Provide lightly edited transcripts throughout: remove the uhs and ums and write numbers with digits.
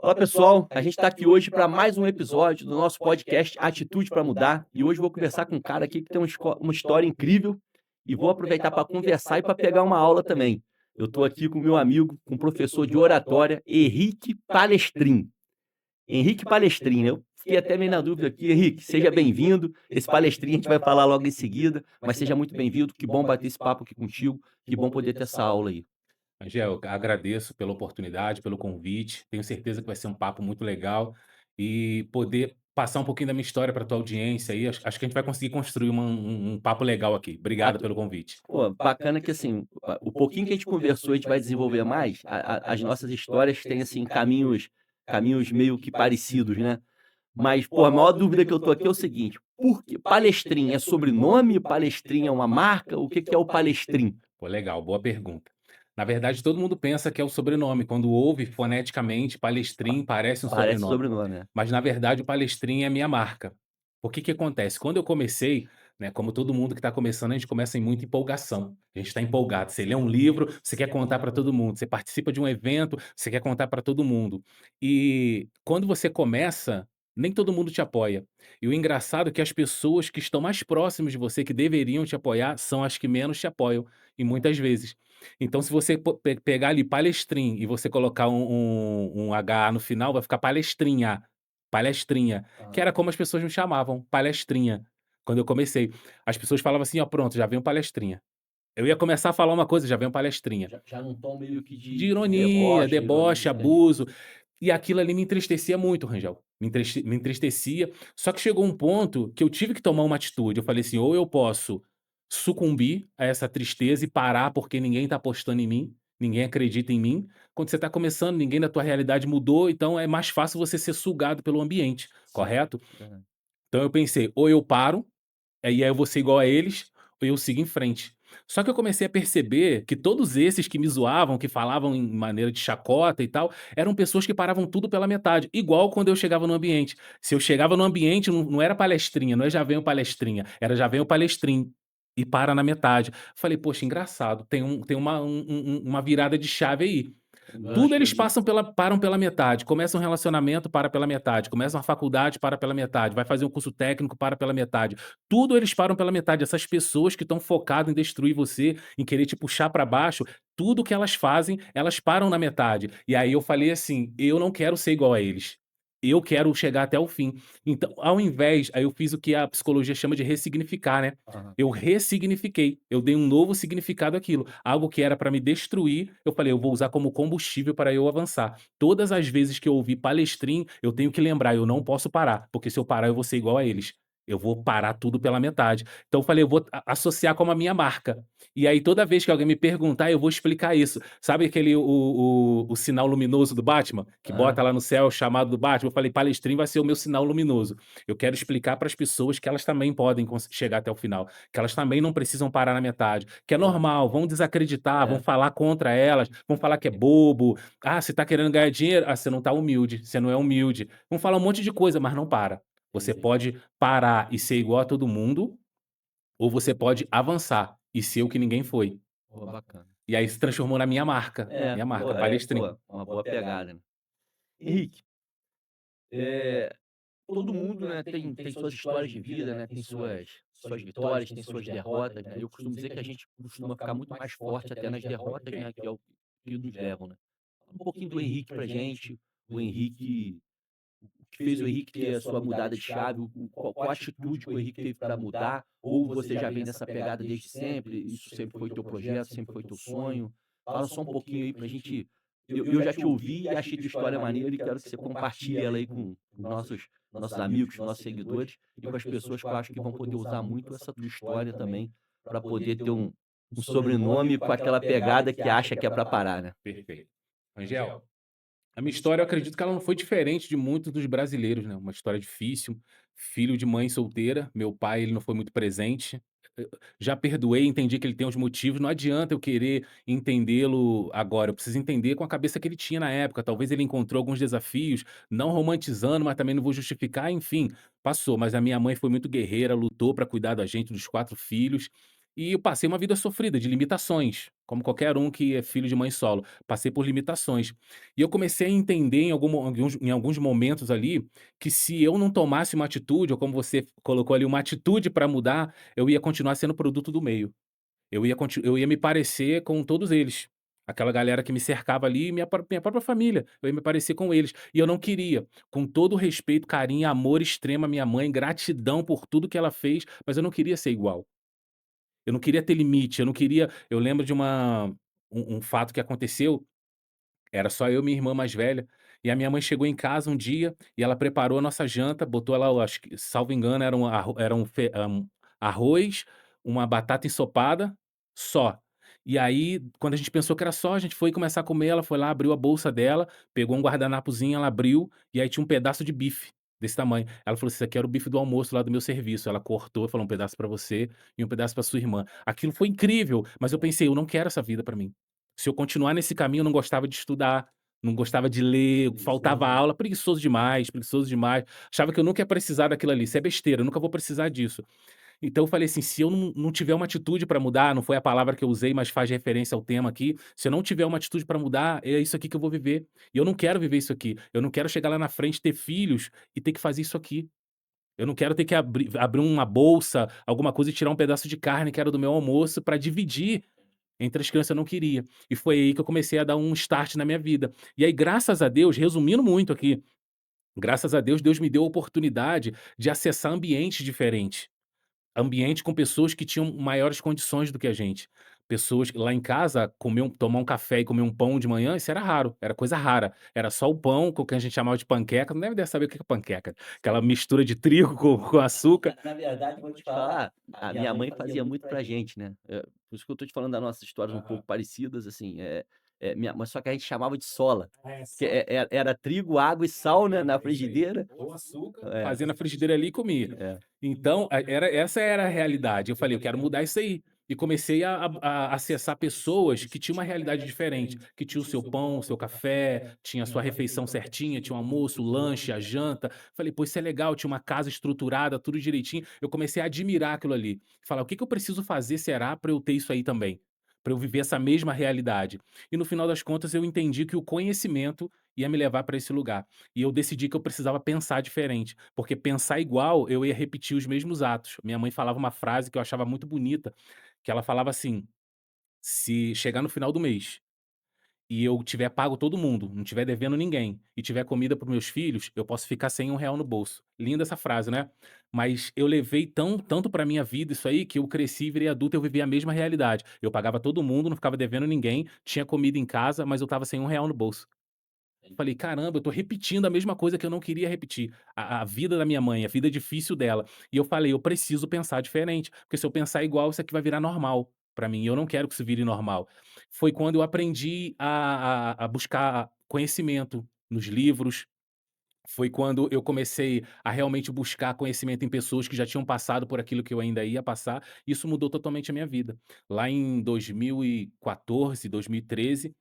Fala pessoal, a gente está aqui hoje para mais um episódio do nosso podcast Atitude para Mudar e hoje eu vou conversar com um cara aqui que tem uma história incrível e vou aproveitar para conversar e para pegar uma aula também. Eu estou aqui com meu amigo, com o professor de oratória, Henrique Palestrin. Henrique Palestrin, né? Eu fiquei até meio na dúvida aqui. Henrique, seja bem-vindo. Esse Palestrin a gente vai falar logo em seguida, mas seja muito bem-vindo. Que bom bater esse papo aqui contigo, que bom poder ter essa aula aí. Angel, agradeço pela oportunidade, pelo convite. Tenho certeza que vai ser um papo muito legal e poder passar um pouquinho da minha história para a tua audiência aí. Acho que a gente vai conseguir construir um papo legal aqui. Ah, Obrigado pelo convite. pô, bacana que assim, o pouquinho que a gente conversou, a gente vai desenvolver mais, as nossas histórias têm assim caminhos meio que parecidos, né. Mas, pô, a maior dúvida que eu tô aqui é o seguinte: por que Palestrin é sobrenome, Palestrin é uma marca, o que que é o Palestrin? Pô, legal, boa pergunta. Na verdade, todo mundo pensa que é o sobrenome. Quando ouve foneticamente Palestrin, parece um Parece sobrenome. sobrenome, né. Mas na verdade o Palestrin é a minha marca. O que que acontece? Quando eu comecei, né, como todo mundo que está começando, a gente começa em muita empolgação. A gente está empolgado. Você lê um livro, você quer contar para todo mundo. Você participa de um evento, você quer contar para todo mundo. E quando você começa, nem todo mundo te apoia. E o engraçado é que as pessoas que estão mais próximas de você, que deveriam te apoiar, são as que menos te apoiam, e muitas vezes. Então, se você pegar ali Palestrin e você colocar um H no final, vai ficar Palestrinha. Palestrinha, que Aham. era como as pessoas me chamavam, Palestrinha, quando eu comecei. As pessoas falavam assim: "Ó, pronto, já vem o Palestrinha". Eu ia começar a falar uma coisa, já vem o Palestrinha. Já num tom meio que De de ironia, deboche, deboche, ironia, entendi. abuso, e aquilo ali me entristecia muito, Rangel, me entristecia, só que chegou um ponto que eu tive que tomar uma atitude, eu falei assim: "Ou eu posso sucumbir a essa tristeza e parar, porque ninguém tá apostando em mim, ninguém acredita em mim". Quando você tá começando, ninguém da tua realidade mudou, então é mais fácil você ser sugado pelo ambiente, Sim, correto? verdade. Então eu pensei: ou eu paro, aí eu vou ser igual a eles, ou eu sigo em frente. Só que eu comecei a perceber que todos esses que me zoavam, que falavam em maneira de chacota e tal, eram pessoas que paravam tudo pela metade, igual quando eu chegava no ambiente. Se eu chegava no ambiente, não era palestrinha, não é já vem o palestrinha, era já vem o palestrim, e para na metade. Falei: "Poxa, engraçado, tem uma virada de chave aí". Um Tudo gancho eles ali. param pela metade, começa um relacionamento, para pela metade, começa uma faculdade, para pela metade, vai fazer um curso técnico, para pela metade. Tudo eles param pela metade. Essas pessoas que estão focado em destruir você, em querer te puxar para baixo, tudo que elas fazem, elas param na metade. E aí eu falei assim: "Eu não quero ser igual a eles. Eu quero chegar até o fim". Então, ao invés aí eu fiz o que a psicologia chama de ressignificar, né. Aham. Eu ressignifiquei, eu dei um novo significado àquilo. Algo que era para me destruir, eu falei: "Eu vou usar como combustível para eu avançar". Todas as vezes que eu ouvir palestrim, eu tenho que lembrar: eu não posso parar, porque se eu parar eu vou ser igual a eles. Eu vou parar tudo pela metade. Então eu falei: "Eu vou associar como a minha marca". E aí toda vez que alguém me perguntar, eu vou explicar isso. Sabe aquele o sinal luminoso do Batman, que bota Aham. lá no céu o chamado do Batman? Eu falei: "Palestrim vai ser o meu sinal luminoso". Eu quero explicar para as pessoas que elas também podem chegar até o final, que elas também não precisam parar na metade, que é Pô, normal, vão desacreditar, vão é. falar contra elas, vão falar que é bobo, "Ah, você está querendo ganhar dinheiro? Ah, você não está humilde, você não é humilde". Vão falar um monte de coisa, mas não para. Você Entendi. pode parar e ser igual a todo mundo, ou você pode avançar e ser o que ninguém foi. Pô, bacana. E aí se transformou na É, minha pô, marca, Palestrin. uma boa pegada, né. Henrique, eh, todo mundo, né, tem suas histórias de vida, né, tem suas vitórias, tem suas derrotas, né. Eu costumo dizer que a gente costuma ficar muito mais forte até nas derrotas, né, que é o que nos levam, né. Fala um pouquinho do Henrique pra gente, o Henrique o que fez o Henrique ter a sua mudada de chave, qual atitude que o Henrique teve para mudar, ou você já vem nessa pegada desde sempre, isso sempre foi teu projeto, sempre foi teu sonho? Fala só um pouquinho aí pra gente eu já te ouvi e achei tua história maneira e quero que você compartilhe ela aí com os nossos amigos, nossos seguidores e com as pessoas que eu acho que vão poder usar muito essa tua história também para poder ter um sobrenome com aquela pegada que acha que é para parar, né. Perfeito. Angel, a minha história eu acredito que ela não foi diferente de muitos dos brasileiros, né, uma história difícil, filho de mãe solteira, meu pai ele não foi muito presente, já perdoei, entendi que ele tem os motivos, não adianta eu querer entendê-lo agora, eu preciso entender com a cabeça que ele tinha na época, talvez ele encontrou alguns desafios, não romantizando, mas também não vou justificar, enfim, passou, mas a minha mãe foi muito guerreira, lutou para cuidar da gente, dos 4 filhos, E eu passei uma vida sofrida, de limitações, como qualquer um que é filho de mãe solo, passei por limitações. E eu comecei a entender em alguns momentos ali, que se eu não tomasse uma atitude, ou como você colocou ali, uma atitude para mudar, eu ia continuar sendo produto do meio. Eu ia me parecer com todos eles. Aquela galera que me cercava ali, minha própria família, eu ia me parecer com eles. E eu não queria. Com todo o respeito, carinho e amor extremo à minha mãe, gratidão por tudo que ela fez, mas eu não queria ser igual. Eu não queria ter limite, eu não queria eu lembro de um fato que aconteceu, era só eu e minha irmã mais velha, e a minha mãe chegou em casa um dia, e ela preparou a nossa janta, botou lá, eu acho que, salvo engano, era um arroz, uma batata ensopada, só. E aí, quando a gente pensou que era só, a gente foi começar a comer, ela foi lá, abriu a bolsa dela, pegou um guardanapozinho, ela abriu, e aí tinha um pedaço de bife, desse tamanho. Ela falou assim: "Isso aqui era o bife do almoço lá do meu serviço". Ela cortou, falou: "Um pedaço pra você e um pedaço pra sua irmã". Aquilo foi incrível, mas eu pensei: "Eu não quero essa vida pra mim". Se eu continuar nesse caminho, eu não gostava de estudar, não gostava de ler, faltava aula, preguiçoso demais, achava que eu nunca ia precisar daquilo ali, isso é besteira, eu nunca vou precisar disso. Então eu falei assim: "Se eu não tiver uma atitude para mudar", não foi a palavra que eu usei, mas faz referência ao tema aqui, "se eu não tiver uma atitude para mudar, é isso aqui que eu vou viver, e eu não quero viver isso aqui, eu não quero chegar lá na frente, ter filhos e ter que fazer isso aqui. Eu não quero ter que abrir uma bolsa, alguma coisa e tirar um pedaço de carne que era do meu almoço para dividir entre as crianças, eu não queria". E foi aí que eu comecei a dar um start na minha vida. E aí, graças a Deus, resumindo muito aqui, graças a Deus, Deus me deu a oportunidade de acessar ambientes diferentes. Ambiente com pessoas que tinham maiores condições do que a gente. Pessoas que lá em casa, tomar um café e comer um pão de manhã, isso era raro, era coisa rara. Era só o pão, com o que a gente chamava de panqueca, não deve saber o que é panqueca, aquela mistura de trigo com açúcar. Na verdade, vou te falar, a minha mãe fazia muito pra gente, né, por isso que eu tô te falando das nossas histórias um pouco parecidas, assim, minha mas só que a gente chamava de sola, É, que só era trigo, água e sal, né, na é isso aí. frigideira. Ou açúcar, É, fazia na frigideira ali e comia. é. Então, essa era a realidade. Eu falei: "Eu quero mudar isso aí". E comecei a acessar pessoas que tinham uma realidade diferente, que tinha o seu pão, o seu café, tinha a sua refeição certinha, tinha o almoço, o lanche, a janta. Falei: "Pô, isso é legal", tinha uma casa estruturada, tudo direitinho. Eu comecei a admirar aquilo ali. Falar: "O que que eu preciso fazer, será, para eu ter isso aí também? Para eu viver essa mesma realidade?". E no final das contas eu entendi que o conhecimento ia me levar para esse lugar. E eu decidi que eu precisava pensar diferente, porque pensar igual, eu ia repetir os mesmos atos. Minha mãe falava uma frase que eu achava muito bonita, que ela falava assim: "Se chegar no final do mês e eu tiver pago todo mundo, não tiver devendo ninguém, e tiver comida para os meus filhos, eu posso ficar sem R$ 1 no bolso". Linda essa frase, né? Mas eu levei tanto pra minha vida isso aí, que eu cresci, virei adulto, eu vivi a mesma realidade. Eu pagava todo mundo, não ficava devendo ninguém, tinha comida em casa, mas eu estava sem R$ 1 no bolso. Falei: "Caramba, eu tô repetindo a mesma coisa que eu não queria repetir". A vida da minha mãe, a vida difícil dela. E eu falei: "Eu preciso pensar diferente, porque se eu pensar igual, isso aqui vai virar normal pra mim, e eu não quero que isso vire normal". Foi quando eu aprendi a buscar conhecimento nos livros, foi quando eu comecei a realmente buscar conhecimento em pessoas que já tinham passado por aquilo que eu ainda ia passar, isso mudou totalmente a minha vida. Lá em 2014, 2013,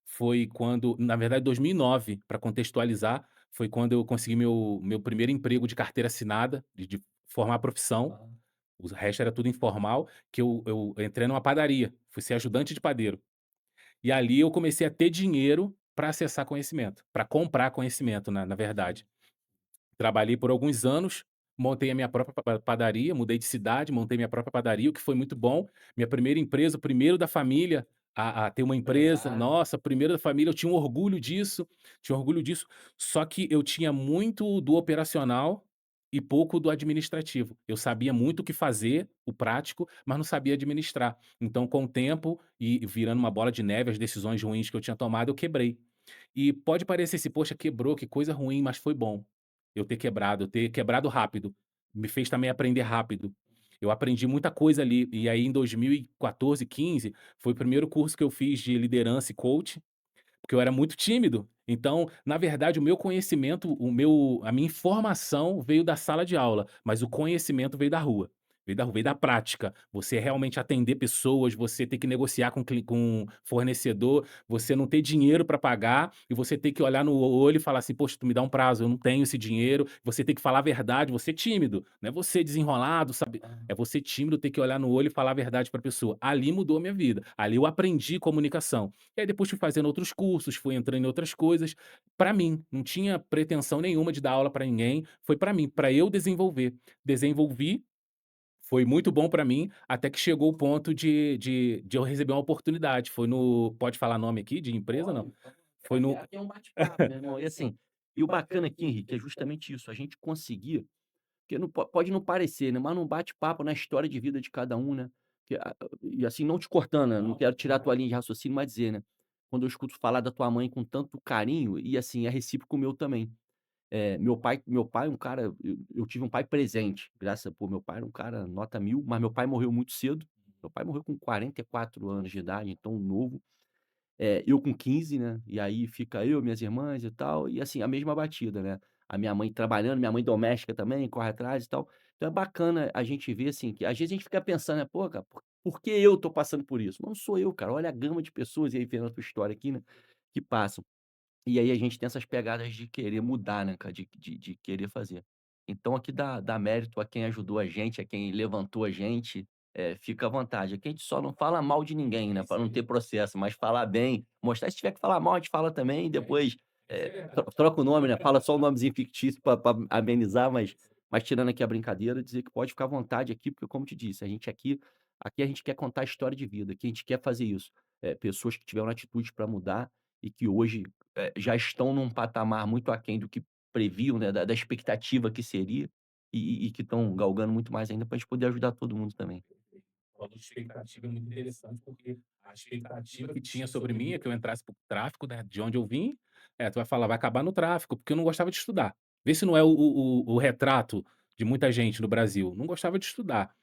foi quando, na verdade 2009, para contextualizar, foi quando eu consegui meu primeiro emprego de carteira assinada, de formar profissão, o resto era tudo informal, que eu entrei numa padaria, fui ser ajudante de padeiro. E ali eu comecei a ter dinheiro para acessar conhecimento, para comprar conhecimento, na verdade. Trabalhei por alguns anos, montei a minha própria padaria, mudei de cidade, montei minha própria padaria, o que foi muito bom. Minha primeira empresa, o primeiro da família a ter uma empresa. Nossa, primeiro da família, eu tinha orgulho disso, só que eu tinha muito do operacional e pouco do administrativo. Eu sabia muito o que fazer, o prático, mas não sabia administrar. Então, com o tempo e virando uma bola de neve, as decisões ruins que eu tinha tomado, eu quebrei. E pode parecer assim: "Poxa, quebrou, que coisa ruim", mas foi bom eu ter quebrado rápido. Me fez também aprender rápido. Eu aprendi muita coisa ali, e aí em 2014, 15, foi o primeiro curso que eu fiz de liderança e coach, porque eu era muito tímido. Então, na verdade, o meu conhecimento, a minha informação veio da sala de aula, mas o conhecimento veio da rua. veio da prática. Você realmente atender pessoas, você ter que negociar com fornecedor, você não ter dinheiro para pagar e você ter que olhar no olho e falar assim: "Poxa, tu me dá um prazo, eu não tenho esse dinheiro". Você ter que falar a verdade, você tímido, não é você desenrolado, sabe, é você tímido ter que olhar no olho e falar a verdade para a pessoa. Ali mudou a minha vida, ali eu aprendi comunicação. E aí depois fui fazendo outros cursos, fui entrando em outras coisas, para mim, não tinha pretensão nenhuma de dar aula para ninguém, foi para mim, para eu desenvolver. Desenvolvi, foi muito bom para mim, até que chegou o ponto de eu receber uma oportunidade, foi no pode falar nome aqui de empresa, não? Pode, pode. Foi no Aqui é um bate-papo, meu irmão. E assim, e o bacana aqui, Henrique, é justamente isso, a gente conseguir porque não pode não parecer, né, mas num bate-papo, na história de vida de cada um, né, que e assim, não te cortando, né, não quero tirar a tua linha de raciocínio, mas dizer, né, quando eu escuto falar da tua mãe com tanto carinho, e assim, é recíproco o meu também. Meu pai é um cara eu tive um pai presente, graças a pô, meu pai era um cara nota 1000, mas meu pai morreu muito cedo. Meu pai morreu com 44 anos de idade, então novo. Eu com 15, né, e aí fica eu, minhas irmãs e tal, e assim, a mesma batida, né. A minha mãe trabalhando, minha mãe doméstica também, corre atrás e tal. Então é bacana a gente ver, assim, que às vezes a gente fica pensando, né: "Pô, cara, por que eu tô passando por isso?". Mas não sou eu, cara, olha a gama de pessoas, e aí vendo a tua história aqui, né, que passam. E aí a gente tem essas pegadas de querer mudar, né, cara, de querer fazer. Então aqui dá mérito a quem ajudou a gente, a quem levantou a gente, fica à vontade. Aqui a gente só não fala mal de ninguém, né, para não ter processo, mas falar bem, mostrar se tiver que falar mal, a gente fala também e depois, troca o nome, né, fala só o nomezinho fictício para amenizar, mas tirando aqui a brincadeira, dizer que pode ficar à vontade aqui, porque como eu te disse, a gente aqui a gente quer contar a história de vida, aqui a gente quer fazer isso. Pessoas que tiveram atitude para mudar e que hoje já estão num patamar muito aquém do que previam, né, da expectativa que seria, e que estão galgando muito mais ainda para a gente poder ajudar todo mundo também. falou de expectativa é muito interessante, porque a expectativa que tinha sobre mim é que eu entrasse para o tráfico, né, de onde eu vim, tu vai falar: "Vai acabar no tráfico", porque eu não gostava de estudar. Vê se não é o retrato de muita gente no Brasil, não gostava de estudar.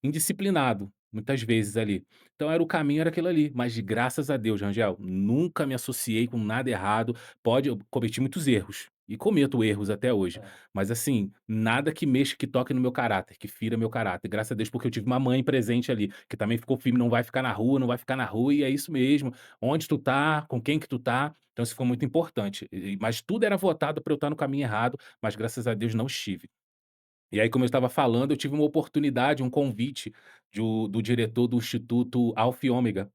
Indisciplinado, muitas vezes ali. Então era o caminho era aquilo ali, mas graças a Deus, Rangel, nunca me associei com nada errado. Eu cometi muitos erros e cometo erros até hoje, É. mas assim, nada que mexa, que toque no meu caráter, que fira meu caráter. Graças a Deus, porque eu tive uma mãe presente ali, que também ficou firme, não vai ficar na rua, não vai ficar na rua, e é isso mesmo. Onde tu tá, com quem que tu tá. Então isso foi muito importante. Mas tudo era votado para eu estar no caminho errado, mas graças a Deus não estive. E aí, como eu estava falando, eu tive uma oportunidade, um convite do diretor do Instituto Alfa e Ômega.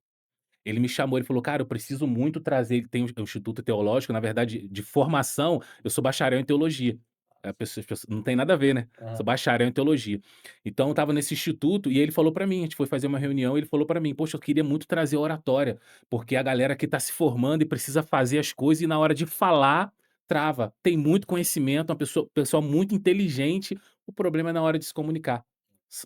Ele me chamou, ele falou: "Cara, eu preciso muito trazer", ele tem o Instituto Teológico, na verdade, de formação, eu sou bacharel em teologia. As pessoas não tem nada a ver, né, sou Aham. bacharel em teologia. Então eu estava nesse instituto e ele falou pra mim, a gente foi fazer uma reunião, ele falou pra mim: "Poxa, eu queria muito trazer oratória, porque a galera que tá se formando e precisa fazer as coisas e na hora de falar, trava. Tem muito conhecimento, uma pessoa muito inteligente, o problema é na hora de se comunicar.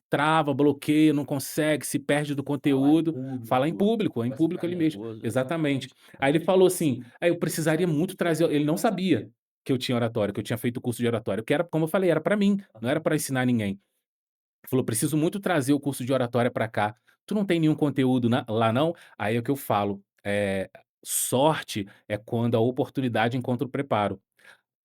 Trava, bloqueia, não consegue, se perde do Falar em conteúdo". Fala público, em começa a público ficar ali mesmo. nervoso, Exatamente. exatamente. Aí ele falou assim: "Aí eu precisaria muito trazer", ele não sabia que eu tinha oratória, que eu tinha feito o curso de oratória, que era, como eu falei, era pra mim, não era Aham. pra ensinar ninguém. Ele falou: "Preciso muito trazer o curso de oratória pra cá. Tu não tem nenhum conteúdo lá não?". Aí é o que eu falo, sorte é quando a oportunidade encontra o preparo.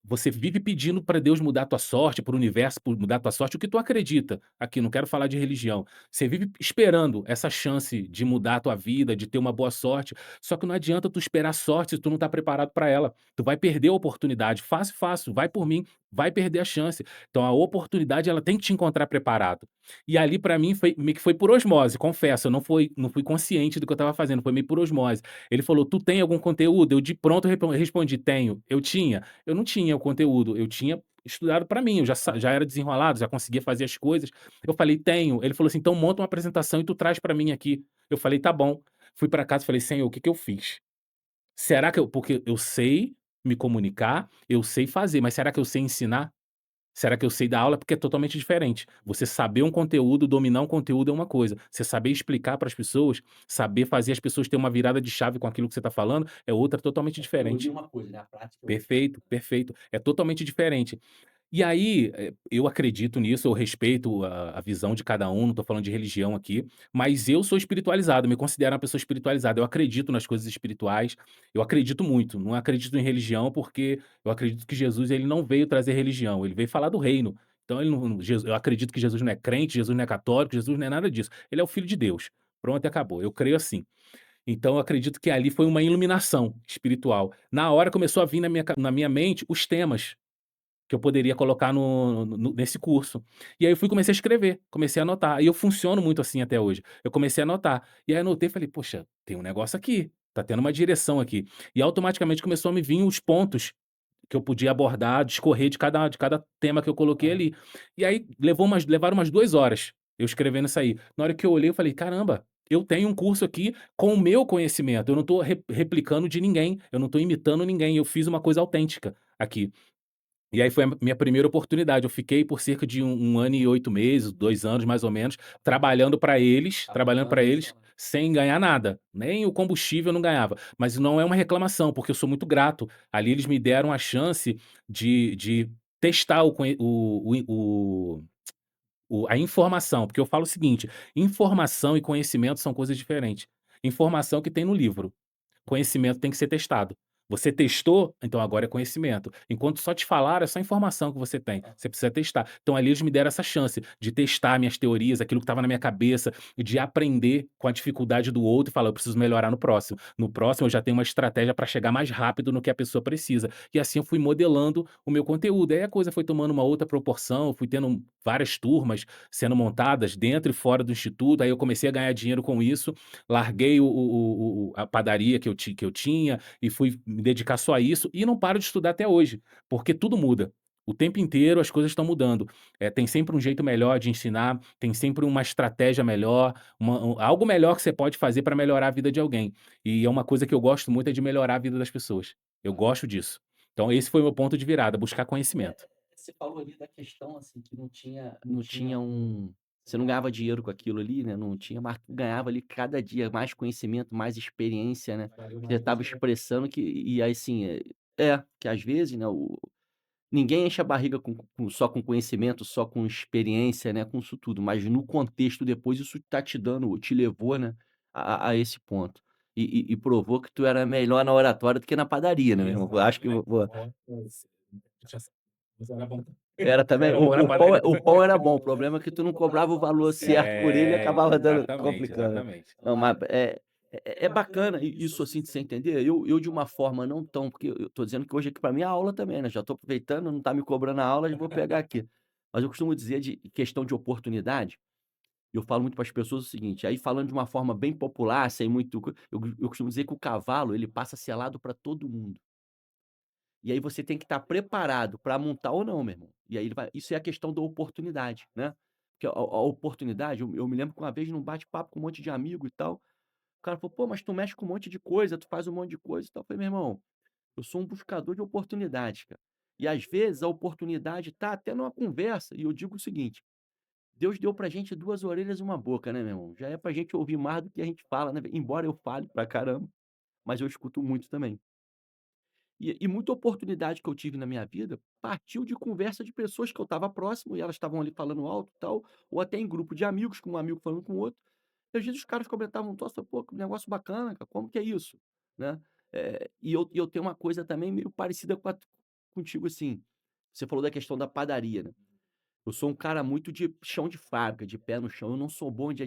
Você vive pedindo para Deus mudar a tua sorte, para o universo mudar a tua sorte, o que tu acredita. Aqui, não quero falar de religião. Você vive esperando essa chance de mudar a tua vida, de ter uma boa sorte, só que não adianta tu esperar sorte se tu não tá preparado para ela. Tu vai perder a oportunidade. Fácil, fácil, vai por mim, vai perder a chance. Então a oportunidade, ela tem que te encontrar preparado. E ali para mim foi meio que foi por osmose, confesso, eu não fui consciente do que eu estava fazendo, foi meio por osmose. Ele falou: "Tu tem algum conteúdo?". Eu de pronto respondi: "Tenho". Eu tinha? Eu não tinha o conteúdo, eu tinha estudado para mim, eu já era desenrolado, já conseguia fazer as coisas. Eu falei: "Tenho". Ele falou assim: "Então monta uma apresentação e tu traz para mim aqui". Eu falei: "Tá bom". Fui para casa e falei: "Senhor, o que que eu fiz? Será que eu", porque eu sei me comunicar, eu sei fazer, mas será que eu sei ensinar? Será que eu sei dar aula? Porque é totalmente diferente. Você saber um conteúdo, dominar um conteúdo é uma coisa. Você saber explicar para as pessoas, saber fazer as pessoas terem uma virada de chave com aquilo que você está falando, é outra totalmente A teoria diferente. é uma coisa, né, a prática é outra. Perfeito, perfeito. É totalmente diferente. E aí, eu acredito nisso, eu respeito a visão de cada um, não tô falando de religião aqui, mas eu sou espiritualizado, me considero uma pessoa espiritualizada, eu acredito nas coisas espirituais, eu acredito muito, não acredito em religião, porque eu acredito que Jesus ele não veio trazer religião, ele veio falar do reino. Então ele não eu acredito que Jesus não é crente, Jesus não é católico, Jesus não é nada disso. Ele é o filho de Deus. Pronto e acabou. Eu creio assim. Então eu acredito que ali foi uma iluminação espiritual. Na hora começou a vir na minha mente os temas que eu poderia colocar nesse curso. E aí eu fui e comecei a escrever, comecei a anotar. E eu funciono muito assim até hoje. Eu comecei a anotar. E aí anotei e falei: "Poxa, tem um negócio aqui, tá tendo uma direção aqui". E automaticamente começou a me vir os pontos que eu podia abordar, discorrer de cada tema que eu coloquei ali. E aí levaram umas 2 horas eu escrevendo isso aí. Na hora que eu olhei eu falei: "Caramba, eu tenho um curso aqui com o meu conhecimento, eu não estou replicando de ninguém, eu não estou imitando ninguém, eu fiz uma coisa autêntica aqui". E aí foi a minha primeira oportunidade, eu fiquei por cerca de um ano e 8 meses, 2 anos mais ou menos, trabalhando para eles, sem ganhar nada, nem o combustível eu não ganhava, mas não é uma reclamação, porque eu sou muito grato. Ali eles me deram a chance de testar o conhe a informação, porque eu falo o seguinte: informação e conhecimento são coisas diferentes. Informação que tem no livro. Conhecimento tem que ser testado. Você testou, então agora é conhecimento. Enquanto só te falaram, é só informação que você tem. Você precisa testar. Então ali eles me deram essa chance de testar minhas teorias, aquilo que estava na minha cabeça, e de aprender com a dificuldade do outro e falar: eu preciso melhorar no próximo. No próximo eu já tenho uma estratégia para chegar mais rápido no que a pessoa precisa. E assim eu fui modelando o meu conteúdo. Aí a coisa foi tomando uma outra proporção, eu fui tendo várias turmas sendo montadas dentro e fora do instituto. Aí eu comecei a ganhar dinheiro com isso, larguei a padaria que eu tinha e fui me dedicar só a isso e não paro de estudar até hoje, porque tudo muda. O tempo inteiro as coisas estão mudando. Tem sempre um jeito melhor de ensinar, tem sempre uma estratégia melhor, algo melhor que você pode fazer para melhorar a vida de alguém. E é uma coisa que eu gosto muito, é de melhorar a vida das pessoas. Eu gosto disso. Então esse foi o meu ponto de virada, buscar conhecimento. Você falou ali da questão, assim, que não tinha você não ganhava dinheiro com aquilo ali, né, não tinha, mas tu ganhava ali cada dia mais conhecimento, mais experiência, né, que você estava expressando e aí assim, que às vezes, né, ninguém enche a barriga só com conhecimento, só com experiência, né, com isso tudo, mas no contexto depois isso tá te levou, né, a esse ponto. E provou que tu era melhor na oratória do que na padaria, né, meu irmão. Eu acho que Exatamente. vo Nossa, mas era bom. Era também Era o bom na o pão padaria. o pão era bom, o problema é que tu não cobrava o valor certo por ele e acabava dando Exatamente, complicando. exatamente. Não, mas é bacana isso, assim, de você entender. Eu de uma forma não tão porque eu tô dizendo que hoje aqui pra mim é aula também, né, já tô aproveitando, não tá me cobrando a aula, já vou pegar aqui. Mas eu costumo dizer de questão de oportunidade, eu falo muito para as pessoas o seguinte, aí falando de uma forma bem popular, sem muito eu costumo dizer que o cavalo, ele passa selado para todo mundo. E aí você tem que estar preparado para montar ou não, meu irmão. E aí ele vai isso é a questão da oportunidade, né. Porque a oportunidade, eu me lembro que uma vez num bate-papo com um monte de amigo e tal, o cara falou: "Pô, mas tu mexe com um monte de coisa, tu faz um monte de coisa e tal". Eu falei: "Meu irmão, eu sou um buscador de oportunidades, cara". E às vezes a oportunidade tá até numa conversa, e eu digo o seguinte: Deus deu pra gente 2 orelhas e uma boca, né, meu irmão. Já é pra gente ouvir mais do que a gente fala, né, embora eu fale pra caramba, mas eu escuto muito também. E muita oportunidade que eu tive na minha vida partiu de conversa de pessoas que eu estava próximo e elas estavam ali falando alto e tal, ou até em grupo de amigos, com um amigo falando com o outro. E às vezes os caras comentavam um troço, "Pô, que negócio bacana, cara, como que é isso?", né. E eu tenho uma coisa também meio parecida contigo, assim, você falou da questão da padaria, né. Eu sou um cara muito de chão de fábrica, de pé no chão. Eu não sou bom de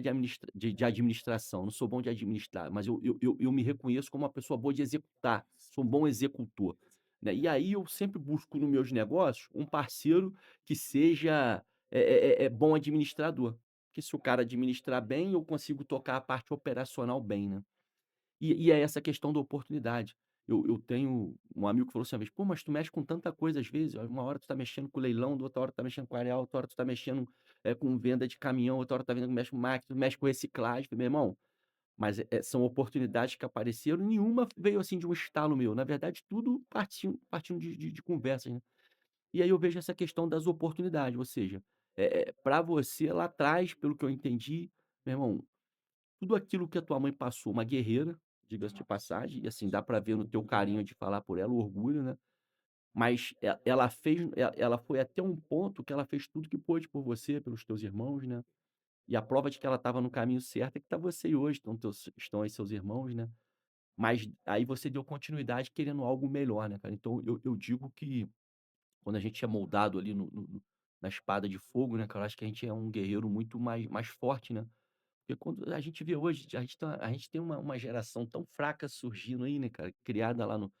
administração, não sou bom de administrar, mas eu me reconheço como uma pessoa boa de executar, sou um bom executor, né. E aí eu sempre busco nos meus negócios um parceiro que seja, bom administrador, porque se o cara administrar bem, eu consigo tocar a parte operacional bem, né. E é essa questão da oportunidade. Eu tenho um amigo que falou assim uma vez: "Pô, mas tu mexe com tanta coisa às vezes, uma hora tu tá mexendo com leilão, outra hora tu tá mexendo com areal, outra hora tu tá mexendo, com venda de caminhão, outra hora tá vendo que mexe com máquina, mexe com reciclagem". Falei: "Meu irmão, mas, são oportunidades que apareceram, nenhuma veio assim de um estalo meu, na verdade tudo partindo de conversas, né". E aí eu vejo essa questão das oportunidades, ou seja, pra você lá atrás, pelo que eu entendi, meu irmão, tudo aquilo que a tua mãe passou, uma guerreira, diga-se de passagem, e assim, dá pra ver no teu carinho de falar por ela, o orgulho, né, mas ela foi até um ponto que ela fez tudo que pôde por você, pelos teus irmãos, né, e a prova de que ela estava no caminho certo é que tá você aí hoje, estão aí seus irmãos, né, mas aí você deu continuidade querendo algo melhor, né, cara. Então eu digo que quando a gente é moldado ali na espada de fogo, né, cara, eu acho que a gente é um guerreiro muito mais forte, né. Porque quando a gente vê hoje, a gente tem uma geração tão fraca surgindo aí, né, cara, criada lá no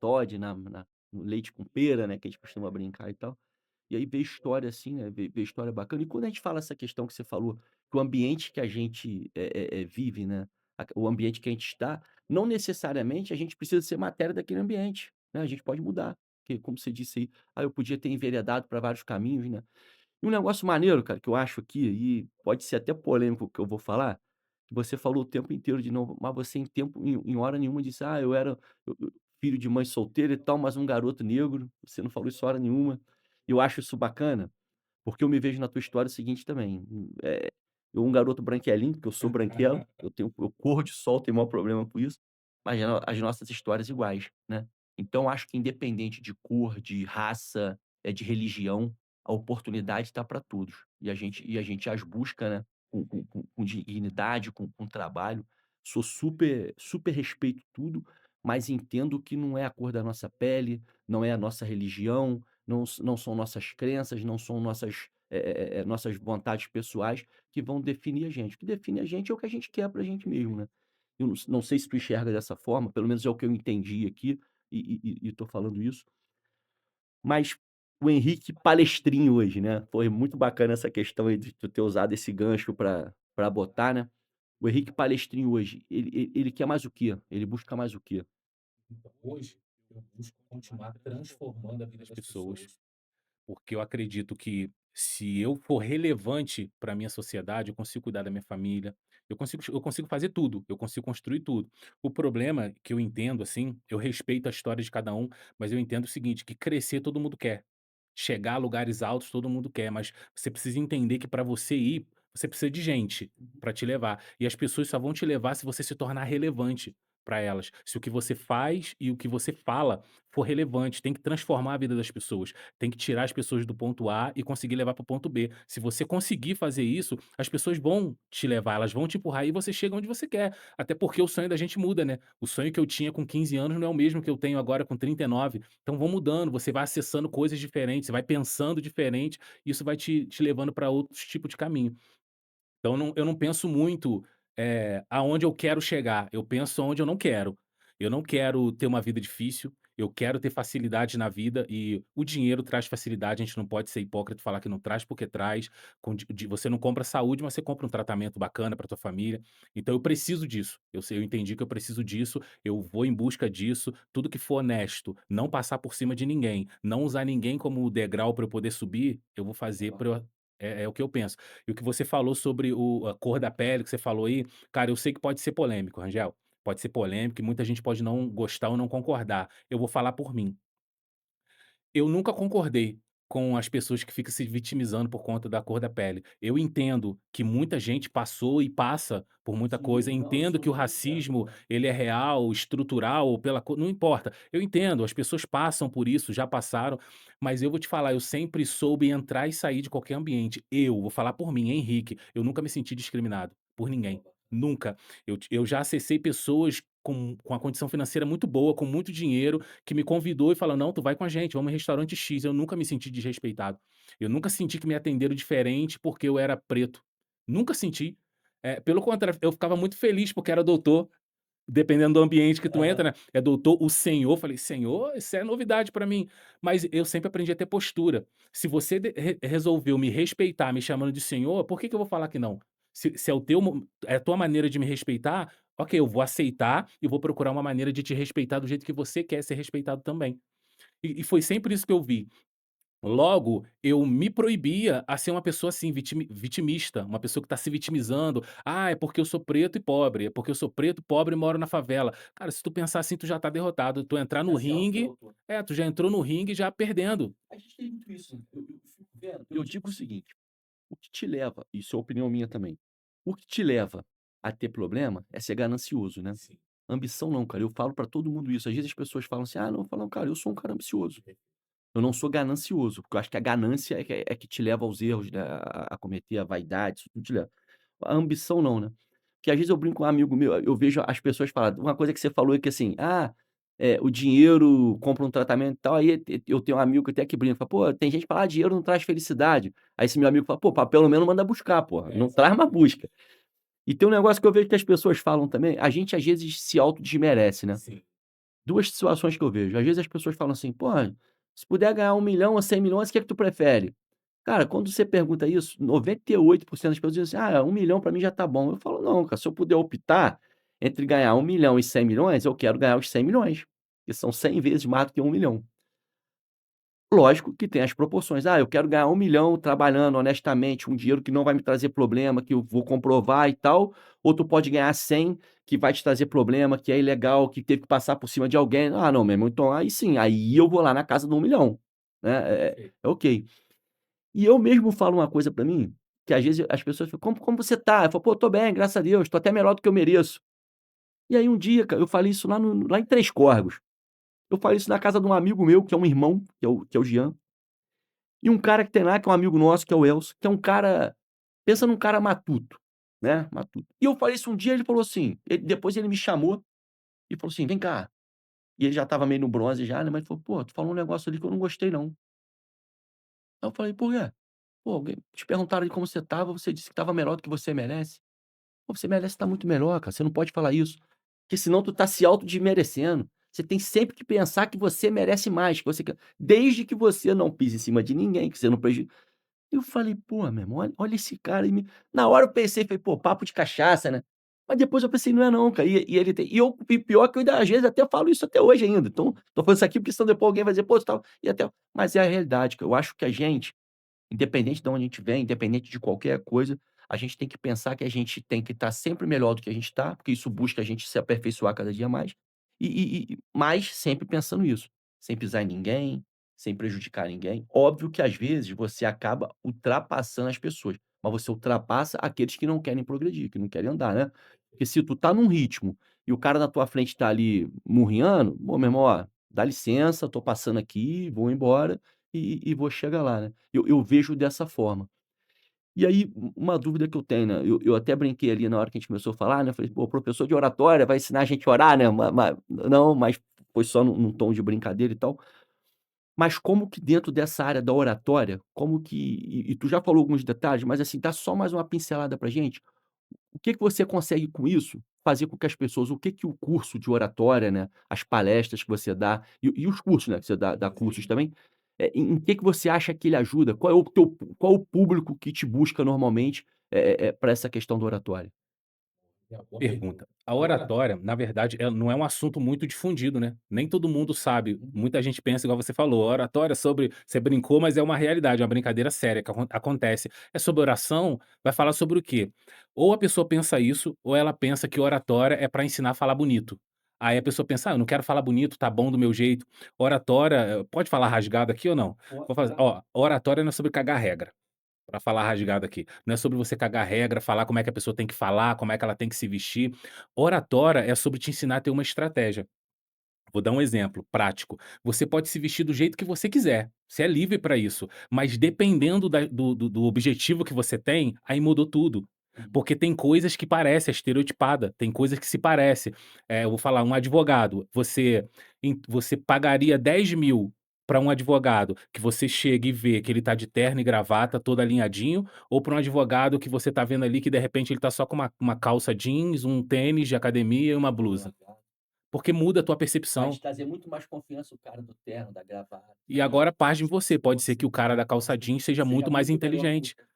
Toddy, no leite com pera, né, que a gente costuma brincar e tal. E aí ver história assim, né, ver história bacana. E quando a gente fala essa questão que você falou, que o ambiente que a gente, vive, né, o ambiente que a gente está, não necessariamente a gente precisa ser matéria daquele ambiente, né, a gente pode mudar. Porque como você disse aí: "Ah, eu podia ter enveredado para vários caminhos", né. E um negócio maneiro, cara, que eu acho aqui, e pode ser até polêmico o que eu vou falar, que você falou o tempo inteiro de não, mas você em hora nenhuma disse: "Ah, eu filho de mãe solteira e tal, mas um garoto negro", você não falou isso hora nenhuma. E eu acho isso bacana, porque eu me vejo na tua história o seguinte também, eu um garoto branquelinho, porque eu sou branquelo, eu corro de sol, tenho o maior problema com isso, mas as nossas histórias iguais, né. Então acho que independente de cor, de raça, de religião, a oportunidade está para todos. E a gente as busca, né, com dignidade, com trabalho. Sou super respeito tudo, mas entendo que não é a cor da nossa pele, não é a nossa religião, não são nossas crenças, não são nossas vontades pessoais que vão definir a gente. O que define a gente é o que a gente quer pra gente mesmo, né. Eu não sei se tu enxerga dessa forma, pelo menos é o que eu entendi aqui, e tô falando isso, mas o Henrique palestrinho hoje, né, foi muito bacana essa questão aí de tu ter usado esse gancho pra botar, né. O Henrique palestrinho hoje, ele quer mais o quê? Ele busca mais o quê? Então, hoje, eu busco continuar transformando a vida das pessoas, porque eu acredito que se eu for relevante para a minha sociedade, eu consigo cuidar da minha família, eu consigo fazer tudo, eu consigo construir tudo. O problema que eu entendo, assim, eu respeito a história de cada um, mas eu entendo o seguinte, que crescer todo mundo quer. Chegar a lugares altos todo mundo quer, mas você precisa entender que para você ir, você precisa de gente Uhum. para te levar. E as pessoas só vão te levar se você se tornar relevante para elas. Se o que você faz e o que você fala for relevante, tem que transformar a vida das pessoas. Tem que tirar as pessoas do ponto A e conseguir levar para o ponto B. Se você conseguir fazer isso, as pessoas vão te levar, elas vão te empurrar e você chega onde você quer. Até porque o sonho da gente muda, né? O sonho que eu tinha com 15 anos não é o mesmo que eu tenho agora com 39. Então vão mudando, você vai acessando coisas diferentes, você vai pensando diferente, isso vai te levando para outros tipos de caminho. Então eu não penso muito, aonde eu quero chegar, eu penso aonde eu não quero. Eu não quero ter uma vida difícil, eu quero ter facilidade na vida e o dinheiro traz facilidade, a gente não pode ser hipócrita e falar que não traz, porque traz. Com você não compra saúde, mas você compra um tratamento bacana para tua família. Então eu preciso disso, eu entendi que eu preciso disso, eu vou em busca disso, tudo que for honesto, não passar por cima de ninguém, não usar ninguém como degrau para eu poder subir, eu vou fazer Legal. pra eu é o que eu penso. E o que você falou sobre a cor da pele que você falou aí, cara, eu sei que pode ser polêmico, Rangel. Pode ser polêmico e muita gente pode não gostar ou não concordar. Eu vou falar por mim. Eu nunca concordei com as pessoas que ficam se vitimizando por conta da cor da pele. Eu entendo que muita gente passou e passa por muita coisa, Sim, não, eu entendo sou que o muito sincero racismo, também. ele é real, estrutural ou pela cor, não importa. Eu entendo, as pessoas passam por isso, já passaram, mas eu vou te falar, eu sempre soube entrar e sair de qualquer ambiente. Eu, vou falar por mim, Henrique, eu nunca me senti discriminado por ninguém, nunca. Eu já acessei pessoas com a condição financeira muito boa, com muito dinheiro, que me convidou e falou: "Não, tu vai com a gente, vamos em restaurante X". Eu nunca me senti desrespeitado. Eu nunca senti que me atenderam diferente porque eu era preto. Nunca senti. Pelo contrário, eu ficava muito feliz porque era doutor, dependendo do ambiente que tu entra, Aham. né. É doutor, o senhor, falei: "Senhor, isso é novidade pra mim". Mas eu sempre aprendi a ter postura. Se você resolveu me respeitar me chamando de senhor, por que que eu vou falar que não? Se é o teu é a tua maneira de me respeitar, ok, eu vou aceitar e vou procurar uma maneira de te respeitar do jeito que você quer ser respeitado também. E foi sempre isso que eu vi. Logo, eu me proibia a ser uma pessoa assim, vitimista, uma pessoa que está se vitimizando. "Ah, é porque eu sou preto e pobre, é porque eu sou preto, pobre e moro na favela". Cara, se tu pensar assim, tu já tá derrotado. Tu entrar no Já se ringue autodrotou. tu já entrou no ringue já perdendo. A gente tem muito isso, né, eu fico vendo, eu digo o seguinte: o que te leva, isso é opinião minha também, o que te leva a ter problema é ser ganancioso, né. Sim. Ambição não, cara, eu falo pra todo mundo isso, às vezes as pessoas falam assim: "Ah, não", falam: "Cara, eu sou um cara ambicioso, eu não sou ganancioso", porque eu acho que a ganância é que te leva aos erros, né, a cometer a vaidade, isso tudo te leva. A ambição não, né. Porque às vezes eu brinco com um amigo meu, eu vejo as pessoas falar uma coisa que você falou é que assim: "Ah, o dinheiro compra um tratamento e tal, aí eu tenho um amigo que até que brinca, fala: "Pô, tem gente que fala: 'Ah, dinheiro não traz felicidade'". Aí esse meu amigo fala: "Pô, pelo menos manda buscar, porra, É, não traz, mas exatamente. busca". E tem um negócio que eu vejo que as pessoas falam também, a gente às vezes se autodesmerece, né. Sim, 2 situações que eu vejo, às vezes as pessoas falam assim: "Pô, se puder ganhar 1 milhão ou 100 milhões, o que é que tu prefere?". Cara, quando você pergunta isso, 98% das pessoas dizem assim: "Ah, 1 milhão pra mim já tá bom". Eu falo: "Não, cara, se eu puder optar entre ganhar 1 milhão e 100 milhões, eu quero ganhar os 100 milhões, que são 100 vezes mais do que 1 milhão". Lógico que tem as proporções. "Ah, eu quero ganhar 1 milhão trabalhando honestamente, um dinheiro que não vai me trazer problema, que eu vou comprovar e tal", ou tu pode ganhar 100 que vai te trazer problema, que é ilegal, que teve que passar por cima de alguém. "Ah, não, meu irmão, então aí sim, aí eu vou lá na casa do 1 milhão, né, perfeito. é ok". E eu mesmo falo uma coisa pra mim, que às vezes as pessoas falam: "Como você tá?". Eu falo: "Pô, tô bem, graças a Deus, tô até melhor do que eu mereço". E aí um dia, cara, eu falei isso lá em Três Córregos. Eu falei isso na casa de um amigo meu, que é um irmão, que é o Jean. E um cara que tem lá, que é um amigo nosso, que é o Elcio, que é um cara, pensa num cara matuto, né, matuto. E eu falei isso um dia, ele falou assim, depois ele me chamou e falou assim: "Vem cá", e ele já estava meio no bronze já, né, mas ele falou: "Pô, tu falou um negócio ali que eu não gostei não". Aí eu falei: "Por quê?". "Pô, alguém te perguntaram de como você estava, você disse que estava melhor do que você merece". "Pô, você merece estar muito melhor, cara, você não pode falar isso, porque senão tu tá se autodesmerecendo. Você tem sempre que pensar que você merece mais, que você quer desde que você não pise em cima de ninguém, que você não Eu falei: "Pô, meu irmão, olha esse cara aí me". Na hora eu pensei, falei: "Pô, papo de cachaça, né". Mas depois eu pensei: "Não é não, cara". E ele tem e pior que eu ainda às vezes até falo isso até hoje ainda. Então, tô falando isso aqui porque senão depois alguém vai dizer: "Pô, você tal", e até mas é a realidade, cara. Eu acho que a gente, independente de onde a gente vem, independente de qualquer coisa, a gente tem que pensar que a gente tem que estar sempre melhor do que a gente está, porque isso busca a gente se aperfeiçoar cada dia mais, mas sempre pensando isso, sem pisar em ninguém, sem prejudicar ninguém. Óbvio que às vezes você acaba ultrapassando as pessoas, mas você ultrapassa aqueles que não querem progredir, que não querem andar, né. Porque se tu tá num ritmo e o cara na tua frente tá ali murriando, "Pô, meu irmão, ó, dá licença, tô passando aqui, vou embora", e vou chegar lá, né. Eu vejo dessa forma. E aí, uma dúvida que eu tenho, né, eu até brinquei ali na hora que a gente começou a falar, né, eu falei: "Pô, professor de oratória vai ensinar a gente a orar, né", não, mas foi só num tom de brincadeira e tal. Mas como que dentro dessa área da oratória, como que e tu já falou alguns detalhes, mas assim, dá só mais uma pincelada pra gente, o que que você consegue com isso, fazer com que as pessoas o que que o curso de oratória, né, as palestras que você dá e os cursos, né, que você dá cursos Sim. também, em que você acha que ele ajuda? Qual é o público que te busca normalmente, pra essa questão do oratória? É uma boa pergunta. A oratória, na verdade, não é um assunto muito difundido, né. Nem todo mundo sabe. Muita gente pensa igual você falou, oratória é sobre você brincou, mas é uma realidade, é uma brincadeira séria que acontece. É sobre oração, vai falar sobre o quê? Ou a pessoa pensa isso, ou ela pensa que oratória é para ensinar a falar bonito. Aí a pessoa pensa: "Ah, eu não quero falar bonito, tá bom do meu jeito". Oratória pode falar rasgado aqui ou não? Vou fazer ó, oratória não é sobre cagar regra. Pra falar rasgado aqui. Não é sobre você cagar regra, falar como é que a pessoa tem que falar, como é que ela tem que se vestir. Oratória é sobre te ensinar a ter uma estratégia. Vou dar um exemplo prático. Você pode se vestir do jeito que você quiser, você é livre para isso, mas dependendo do objetivo que você tem, aí mudou tudo. Uhum. Porque tem coisas que parecem, é estereotipada, tem coisas que se parece. Eu vou falar, um advogado, você pagaria 10.000 para um advogado que você chega e vê que ele tá de terno e gravata, todo alinhadinho, ou para um advogado que você tá vendo ali que de repente ele tá só com uma calça jeans, um tênis de academia e uma blusa. Porque muda a tua Vai te percepção. trazer muito mais confiança o cara do terno, da gravata, E agora parte em você, pode ser que você o cara da calça jeans seja seja muito mais muito melhor que inteligente, você.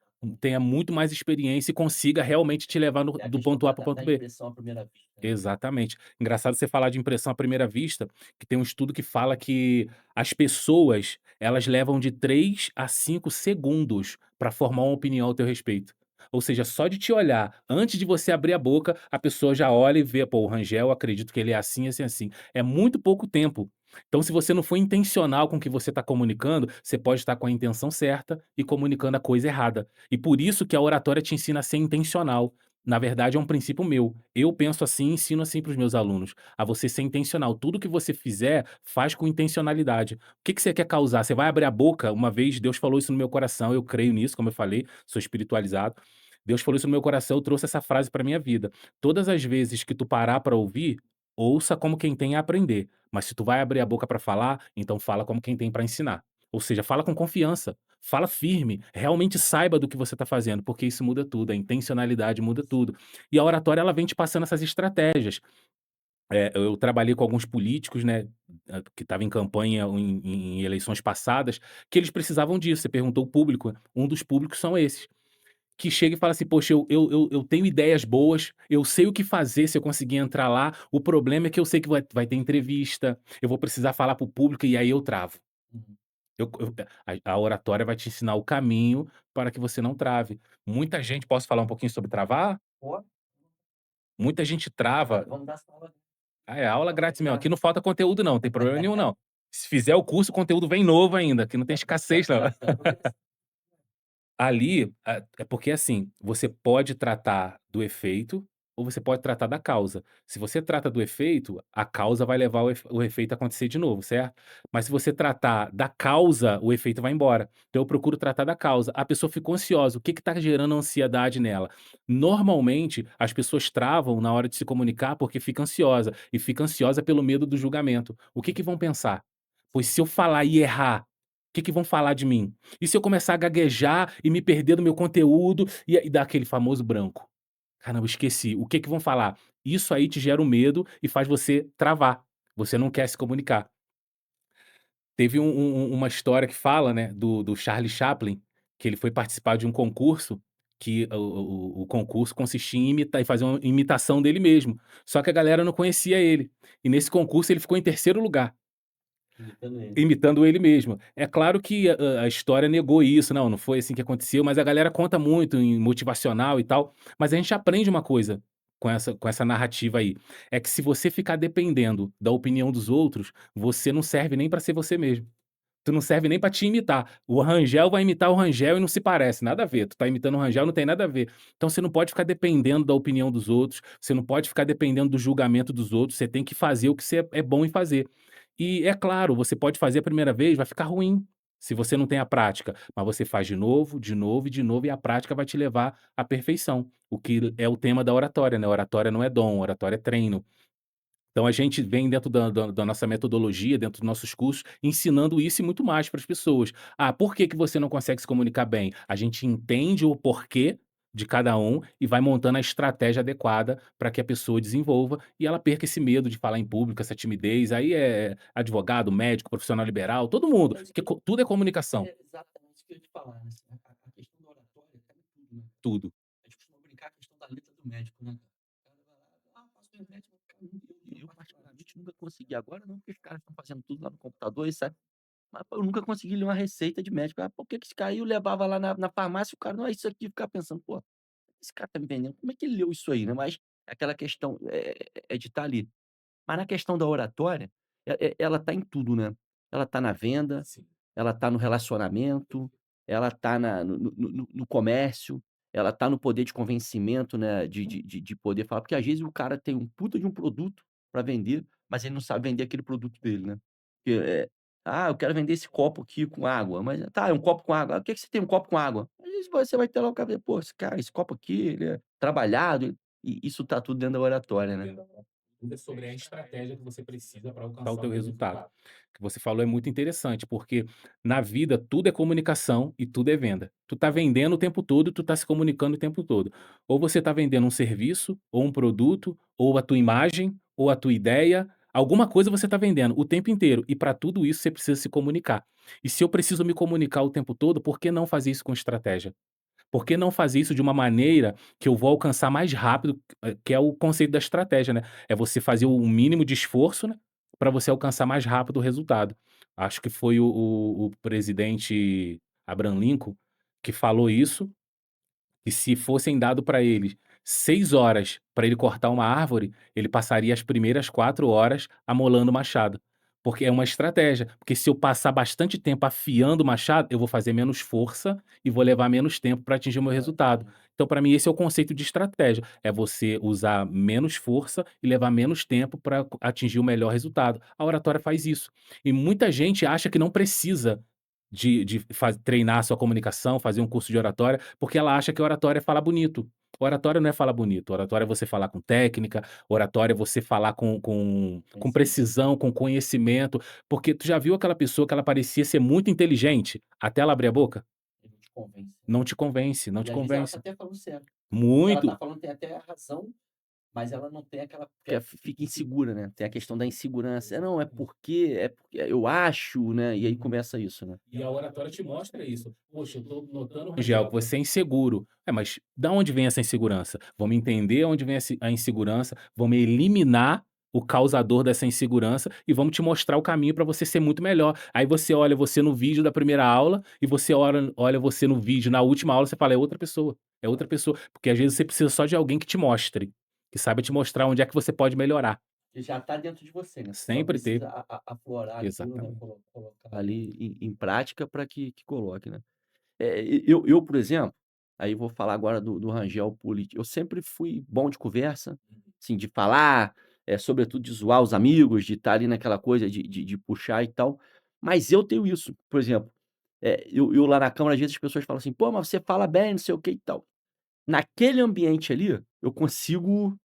tenha muito mais experiência e consiga realmente te levar É a do questão ponto A da para o da da ponto B. impressão à primeira vista, né. Exatamente. Engraçado você falar de impressão à primeira vista, que tem um estudo que fala que as pessoas, elas levam de 3 a 5 segundos para formar uma opinião ao teu respeito. Ou seja, só de te olhar, antes de você abrir a boca, a pessoa já olha e vê: "Pô, o Rangel, acredito que ele é assim, assim, assim". É muito pouco tempo. Então, se você não for intencional com o que você está comunicando, você pode estar com a intenção certa e comunicando a coisa errada. E por isso que a oratória te ensina a ser intencional. Na verdade, é um princípio meu. Eu penso assim e ensino assim para os meus alunos, a você ser intencional. Tudo que você fizer, faz com intencionalidade. O que que você quer causar? Você vai abrir a boca, uma vez Deus falou isso no meu coração, eu creio nisso, como eu falei, sou espiritualizado. Deus falou isso no meu coração, eu trouxe essa frase para minha vida. Todas as vezes que tu parar para ouvir, ouça como quem tem a aprender, mas se tu vai abrir a boca para falar, então fala como quem tem para ensinar. Ou seja, fala com confiança, fala firme, realmente saiba do que você está fazendo, porque isso muda tudo, a intencionalidade muda tudo. E a oratória ela vem te passando essas estratégias. Eu trabalhei com alguns políticos, né, que estavam em campanha em eleições passadas, que eles precisavam disso. Você perguntou o público, um dos públicos são esses. Que chega e fala assim: "Poxa, eu tenho ideias boas, eu sei o que fazer se eu conseguir entrar lá, o problema é que eu sei que vai ter entrevista, eu vou precisar falar para o público e aí eu travo". Uhum. A oratória vai te ensinar o caminho para que você não trave. Muita gente posso falar um pouquinho sobre travar? Ó, Muita gente trava. vamos dar essa aula. Ah, é aula Aula grátis mesmo, aqui grátis. não falta conteúdo não, tem problema nenhum não. Se fizer o curso, o conteúdo vem novo ainda, aqui não tem escassez não. Ali, é porque assim, você pode tratar do efeito ou você pode tratar da causa. Se você trata do efeito, a causa vai levar o efeito a acontecer de novo, certo? Mas se você tratar da causa, o efeito vai embora. Então eu procuro tratar da causa. A pessoa ficou ansiosa, o que está gerando ansiedade nela? Normalmente, as pessoas travam na hora de se comunicar porque fica ansiosa, e fica ansiosa pelo medo do julgamento. O que vão pensar? Pois se eu falar e errar, o que vão falar de mim? E se eu começar a gaguejar e me perder no meu conteúdo e dar aquele famoso branco? "Caramba, esqueci, o que vão falar?". Isso aí te gera um medo e faz você travar, você não quer se comunicar. Teve uma história que fala, né, do Charlie Chaplin, que ele foi participar de um concurso, que o concurso consistia em imitar e fazer uma imitação dele mesmo, só que a galera não conhecia ele, e nesse concurso ele ficou em terceiro lugar. Imitando ele. Imitando ele mesmo. É claro que a história negou isso, não foi assim que aconteceu, mas a galera conta muito em motivacional e tal, mas a gente aprende uma coisa com essa narrativa aí, é que se você ficar dependendo da opinião dos outros, você não serve nem pra ser você mesmo. Tu não serve nem pra te imitar. O Rangel vai imitar o Rangel e não se parece, nada a ver. Tu tá imitando o Rangel, não tem nada a ver. Então você não pode ficar dependendo da opinião dos outros, você não pode ficar dependendo do julgamento dos outros, você tem que fazer o que você é bom em fazer. E é claro, você pode fazer a primeira vez, vai ficar ruim, se você não tem a prática, mas você faz de novo, de novo e de novo, e a prática vai te levar à perfeição, o que é o tema da oratória, né, oratória não é dom, oratória é treino. Então a gente vem dentro da nossa metodologia, dentro dos nossos cursos, ensinando isso e muito mais para as pessoas. "Ah, por que que você não consegue se comunicar bem?". A gente entende o porquê de cada um e vai montando a estratégia adequada para que a pessoa desenvolva e ela perca esse medo de falar em público, essa timidez. Aí é advogado, médico, profissional liberal, todo mundo, É isso porque que eu tudo é comunicação, É exatamente isso que eu ia te falar, né, assim, a questão da oratória tá em tudo, né. tudo. A gente costuma brincar a questão da letra do médico, né, cara. O cara vai lá: "Ah, faço meu médico", cara, eu particularmente nunca consegui, agora não, porque os caras estão fazendo tudo lá no computador e sabe, mas pô, eu nunca consegui ler uma receita de médico. Ah, por que que esse cara aí eu levava lá na farmácia, o cara: "Não, é isso aqui", eu ficava pensando: "Pô, esse cara tá me vendendo, como é que ele leu isso aí", né, mas é aquela questão, é de estar ali. Mas na questão da oratória, ela tá em tudo, né. Ela tá na venda, Sim. ela tá no relacionamento, ela tá na no comércio, ela tá no poder de convencimento, né, de poder falar, porque às vezes o cara tem um puta de um produto para vender, mas ele não sabe vender aquele produto dele, né. Porque, "Ah, eu quero vender esse copo aqui com água", mas tá, é um copo com água. "Ah, o que que você tem um copo com água?". Às vezes você vai ter lá o cara: "Pô, esse copo aqui, ele é trabalhado", e isso tá tudo dentro da oratória, né. Tudo é sobre a estratégia que você precisa para alcançar o teu resultado. O que você falou é muito interessante, porque na vida tudo é comunicação e tudo é venda. Tu tá vendendo o tempo todo, tu tá se comunicando o tempo todo. Ou você tá vendendo um serviço, ou um produto, ou a tua imagem, ou a tua ideia, alguma coisa você tá vendendo o tempo inteiro. E para tudo isso você precisa se comunicar. E se eu preciso me comunicar o tempo todo, por que não fazer isso com estratégia? Por que não fazer isso de uma maneira que eu vou alcançar mais rápido, que é o conceito da estratégia, né, é você fazer o mínimo de esforço, né, pra você alcançar mais rápido o resultado. Acho que foi o presidente Abraham Lincoln que falou isso, e se fossem dado para ele 6 horas para ele cortar uma árvore, ele passaria as primeiras 4 horas amolando o machado. Porque é uma estratégia, porque se eu passar bastante tempo afiando o machado, eu vou fazer menos força e vou levar menos tempo para atingir o meu resultado. Então, para mim, esse é o conceito de estratégia, é você usar menos força e levar menos tempo para atingir o melhor resultado. A oratória faz isso. E muita gente acha que não precisa de treinar a sua comunicação, fazer um curso de oratória, porque ela acha que oratória é falar bonito. Oratória não é falar bonito, oratória é você falar com técnica, oratória é você falar com Conhecimento. precisão, com conhecimento, porque tu já viu aquela pessoa que ela parecia ser muito inteligente, até ela abrir a boca? Ele te convence, né. Não te convence, não E te às vezes ela tá convence. até falando certo. Ela tá Muito. falando tem até a razão, mas ela não tem aquela porque fica insegura, né, tem a questão da insegurança. "Não, é porque eu acho", né, e aí começa isso, né. E a oratória te mostra isso. "Poxa, eu tô notando, Rangel, que você é inseguro". É, mas da onde vem essa insegurança? Vamos entender onde vem a insegurança, vamos eliminar o causador dessa insegurança e vamos te mostrar o caminho para você ser muito melhor. Aí você olha você no vídeo da primeira aula e você olha você no vídeo na última aula, você fala: "É outra pessoa, é outra pessoa", porque às vezes você precisa só de alguém que te mostre, que saiba te mostrar onde é que você pode melhorar. Que já tá dentro de você, né, você só Sempre ter. precisa aflorar aquilo, né, Exatamente. colocar ali em prática para que coloque, né. Eu, por exemplo, aí vou falar agora do Rangel político, eu sempre fui bom de conversa, assim, de falar, sobretudo de zoar os amigos, de estar ali naquela coisa de puxar e tal, mas eu tenho isso, por exemplo, eu lá na câmara, às vezes as pessoas falam assim: "Pô, mas você fala bem, não sei o que e tal". Naquele ambiente ali, eu consigo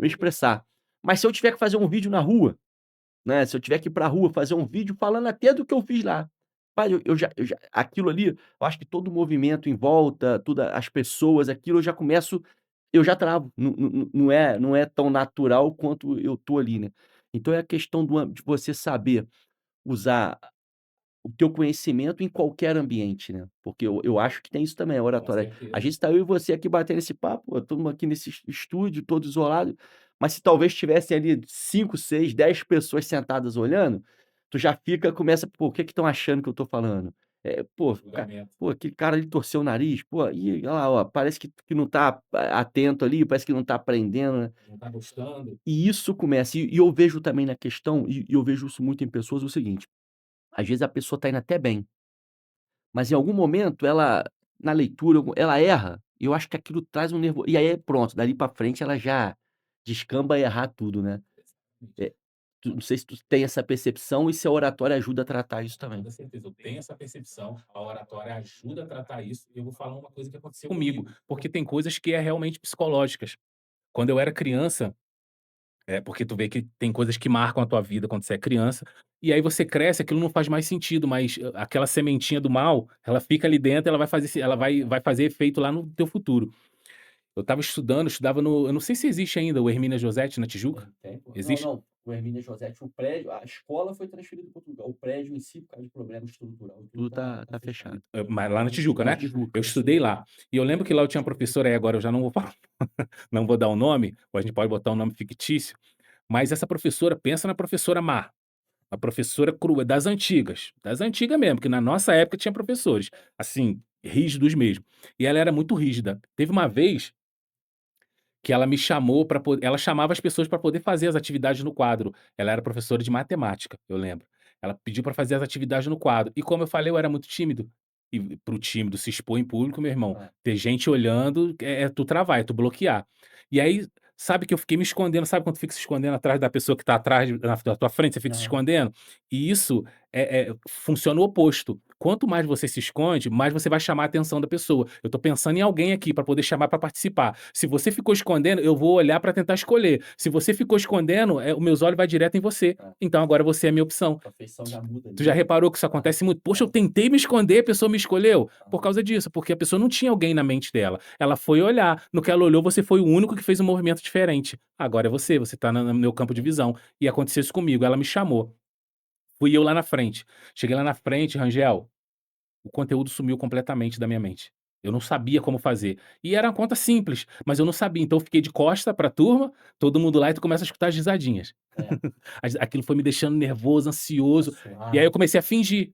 me expressar, mas se eu tiver que fazer um vídeo na rua, né, se eu tiver que ir pra rua fazer um vídeo falando até do que eu fiz lá. Rapaz, eu já aquilo ali, eu acho que todo o movimento em volta, tudo as pessoas, aquilo eu já travo, não é tão natural quanto eu tô ali, né. Então é a questão de você saber usar o teu conhecimento em qualquer ambiente, né, porque eu acho que tem isso também, a Com oratória. A certeza. gente tá eu e você aqui batendo esse papo, estamos aqui nesse estúdio todo isolado, mas se talvez tivessem ali 5, 6, 10 pessoas sentadas olhando, tu já começa: "Pô, o que que estão achando que eu tô falando?". Julgamento. Pô, aquele cara ali torceu o nariz, pô, ih, olha lá, ó, parece que não tá atento ali, parece que não tá aprendendo, né. Não tá gostando. E isso começa e eu vejo também na questão, e eu vejo isso muito em pessoas, o seguinte, às vezes a pessoa tá indo até bem, mas em algum momento ela, na leitura, ela erra, e eu acho que aquilo traz um nervo e aí pronto, dali pra frente ela já descamba a errar tudo, né. Exatamente. Eh, não sei se tu tem essa percepção e se a oratória ajuda a tratar isso Com também. toda certeza, eu tenho essa percepção, a oratória ajuda a tratar isso, e eu vou falar uma coisa que aconteceu comigo, porque tem coisas que é realmente psicológicas. Quando eu era criança, porque tu vê que tem coisas que marcam a tua vida quando você é criança, e aí você cresce, aquilo não faz mais sentido, mas aquela sementinha do mal, ela fica ali dentro, ela vai fazer ela vai fazer efeito lá no teu futuro. Eu estava estudando, eu estudava no eu não sei se existe ainda o Hermínia Josete na Tijuca, Tem, pô. Não, existe? não, o Hermínia Josete, o prédio, a escola foi transferida para outro lugar, o prédio em si, por causa de problema estrutural, tudo Tudo tá tá fechado. fechado. Mas lá na Tijuca, Lá na né? Eu Tijuca. estudei lá. E eu lembro que lá eu tinha uma professora, aí agora eu já não vou falar, não vou dar o nome, ou a gente pode botar um nome fictício, mas essa professora, pensa na professora má, a professora crua, das antigas mesmo, que na nossa época tinha professores, assim, rígidos mesmo. E ela era muito rígida. Teve uma vez que ela me chamou para poder ela chamava as pessoas para poder fazer as atividades no quadro. Ela era professora de matemática, eu lembro. Ela pediu para fazer as atividades no quadro. E como eu falei, eu era muito tímido. E para o tímido se expor em público, meu irmão, Hã. ter gente olhando, é tu travar, é tu bloquear. E aí, sabe que eu fiquei me escondendo, sabe quando tu fica se escondendo atrás da pessoa que tá atrás da tua frente, você fica se Aham. escondendo? E isso funciona o oposto. Quanto mais você se esconde, mais você vai chamar a atenção da pessoa. Eu tô pensando em alguém aqui para poder chamar para participar. Se você ficou escondendo, eu vou olhar para tentar escolher. Se você ficou escondendo, os meus olhos vai direto em você. É. Então agora você é a minha opção. A feição já muda Tu ali, já né. reparou que isso Aham. acontece muito? "Poxa, eu Aham. tentei me esconder, a pessoa me escolheu". Por Aham. causa disso, porque a pessoa não tinha alguém na mente dela. Ela foi olhar, no que ela olhou, você foi o único que fez um movimento diferente. Agora é você, você tá no meu campo de Sim. visão. E aconteceu isso comigo, ela me chamou. Fui eu lá na frente. Cheguei lá na frente, Rangel, o conteúdo sumiu completamente da minha mente. Eu não sabia como fazer. E era uma conta simples, mas eu não sabia, então eu fiquei de costa pra turma, todo mundo lá e tu começa a escutar as risadinhas. É, Aquilo foi me deixando nervoso, começa a ansioso, e suar, aí né. eu comecei a fingir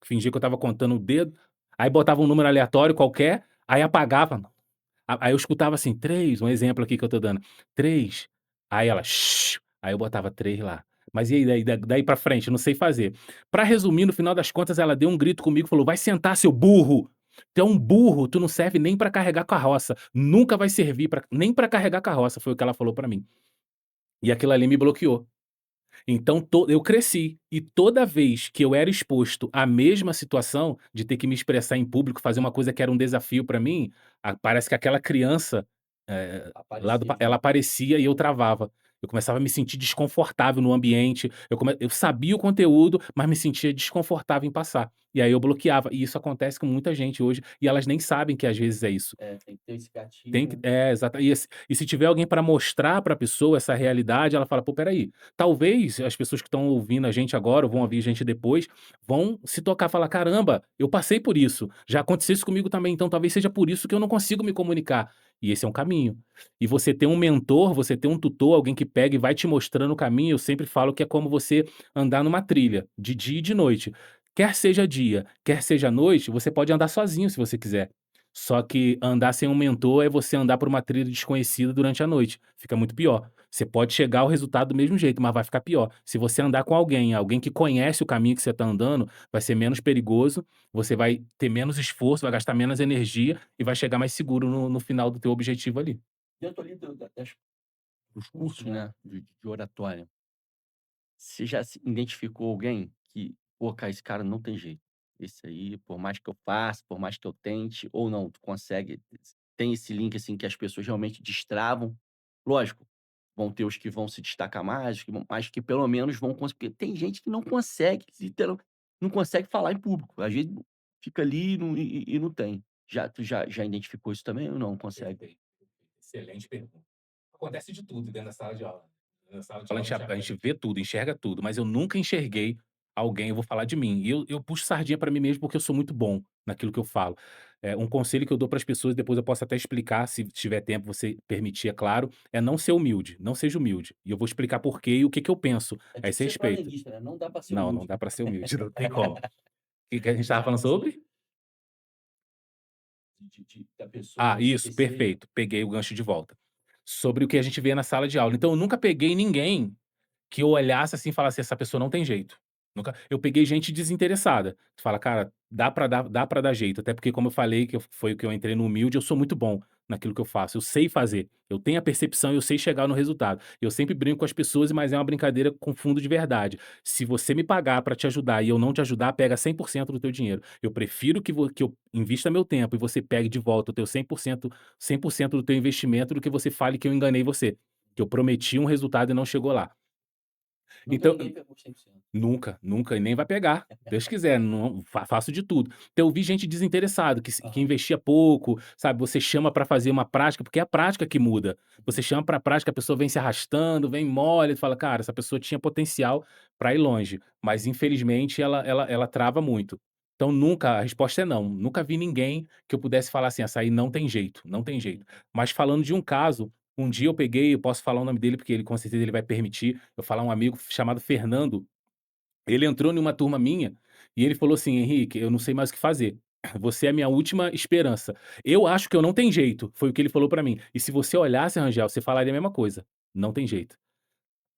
que eu estava contando o dedo, aí botava um número aleatório qualquer, aí apagava, aí eu escutava assim: 3, um exemplo aqui que eu tô dando, 3, aí ela: "Shh", aí eu botava 3 lá. Mas e aí, daí pra frente, eu não sei fazer. Pra resumir, no final das contas, ela deu um grito comigo e falou: "Vai sentar, seu burro! Tu é um burro, tu não serve nem pra carregar carroça, nunca vai servir nem pra carregar carroça", foi o que ela falou pra mim. E aquilo ali me bloqueou. Então eu cresci, e toda vez que eu era exposto à mesma situação de ter que me expressar em público, fazer uma coisa que era um desafio pra mim, parece que aquela criança, lá do Aparecia pa de ela novo. aparecia e eu travava. Eu começava a me sentir desconfortável no ambiente, eu sabia o conteúdo, mas me sentia desconfortável em passar. E aí eu bloqueava, e isso acontece com muita gente hoje, e elas nem sabem que às vezes é isso. É, tem que ter esse gatilho, Tem que né. exata e se tiver alguém para mostrar para a pessoa essa realidade, ela fala: "Pô, espera aí". Talvez as pessoas que estão ouvindo a gente agora ou vão ouvir a gente depois, vão se tocar, falar: "Caramba, eu passei por isso, já aconteceu isso comigo também, então talvez seja por isso que eu não consigo me comunicar". E esse é um caminho. E você ter um mentor, você ter um tutor, alguém que pega e vai te mostrando o caminho, eu sempre falo que é como você andar numa trilha, de dia e de noite. Quer seja dia, quer seja noite, você pode andar sozinho se você quiser. Só que andar sem um mentor é você andar por uma trilha desconhecida durante a noite, fica muito pior. Você pode chegar ao resultado do mesmo jeito, mas vai ficar pior. Se você andar com alguém, alguém que conhece o caminho que você está andando, vai ser menos perigoso, você vai ter menos esforço, vai gastar menos energia e vai chegar mais seguro no final do teu objetivo ali. Dentro ali do da das dos cursos, né, de oratória, você já se identificou alguém que: "Pô, cara, esse cara não tem jeito. Esse aí, por mais que eu faça, por mais que eu tente", ou não, tu consegue tem esse link, assim, que as pessoas realmente destravam? Lógico, vão ter os que vão se destacar mais, os que vão mas que pelo menos vão conseguir porque tem gente que não consegue, não consegue falar em público. Às vezes fica ali e não tem. Tu já identificou isso também ou não consegue? Perfeito, perfeito. Excelente pergunta. Acontece de tudo dentro da sala de aula. Na sala de A aula gente a gente vê tudo, enxerga tudo, mas eu nunca enxerguei alguém, eu vou falar de mim, e eu puxo sardinha pra mim mesmo, porque eu sou muito bom naquilo que eu falo. Um conselho que eu dou para as pessoas, depois eu posso até explicar, se tiver tempo, você permitir, é claro, é não ser humilde, não seja humilde. E eu vou explicar por quê e o que que eu penso é a tipo esse ser respeito. flamenguista, né, não dá pra ser Não, não humilde. dá pra ser humilde, não tem como. O que que a gente estava falando sobre? Da pessoa Ah, isso, esquecer. perfeito, peguei o gancho de volta. Sobre o que a gente vê na sala de aula. Então eu nunca peguei ninguém que eu olhasse assim e falasse: "Essa pessoa não tem jeito". Nunca eu peguei gente desinteressada. Tu fala: "Cara, dá pra dar jeito", até porque como eu falei que foi o que eu entrei no humilde, eu sou muito bom naquilo que eu faço, eu sei fazer, eu tenho a percepção, eu sei chegar no resultado. Eu sempre brinco com as pessoas, mas é uma brincadeira com fundo de verdade. Se você me pagar pra te ajudar e eu não te ajudar, pega 100% do teu dinheiro. Eu prefiro que eu invista meu tempo e você pegue de volta o teu 100% do teu investimento do que você fale que eu enganei você, que eu prometi um resultado e não chegou lá. Nunca Então ninguém pegou 100%. nunca, nunca e nem vai pegar. Deus quiser, não faço de tudo. Então eu vi gente desinteressada, que Aham. investia pouco, sabe, você chama pra fazer uma prática, porque é a prática que muda. Você Uhum. chama pra prática, a pessoa vem se arrastando, vem mole, tu fala: "Cara, essa pessoa tinha potencial pra ir longe", mas infelizmente ela trava muito. Então nunca, a resposta é não, nunca vi ninguém que eu pudesse falar assim: "Essa aí não tem jeito, não tem jeito". Uhum. Mas falando de um caso, um dia eu peguei, eu posso falar o nome dele, porque ele com certeza ele vai permitir, eu falar um amigo chamado Fernando, ele entrou numa turma minha e ele falou assim: "Henrique, eu não sei mais o que fazer. Você é a minha última esperança. Eu acho que eu não tem jeito", foi o que ele falou pra mim. E se você olhasse, Rangel, você falaria a mesma coisa, não tem jeito.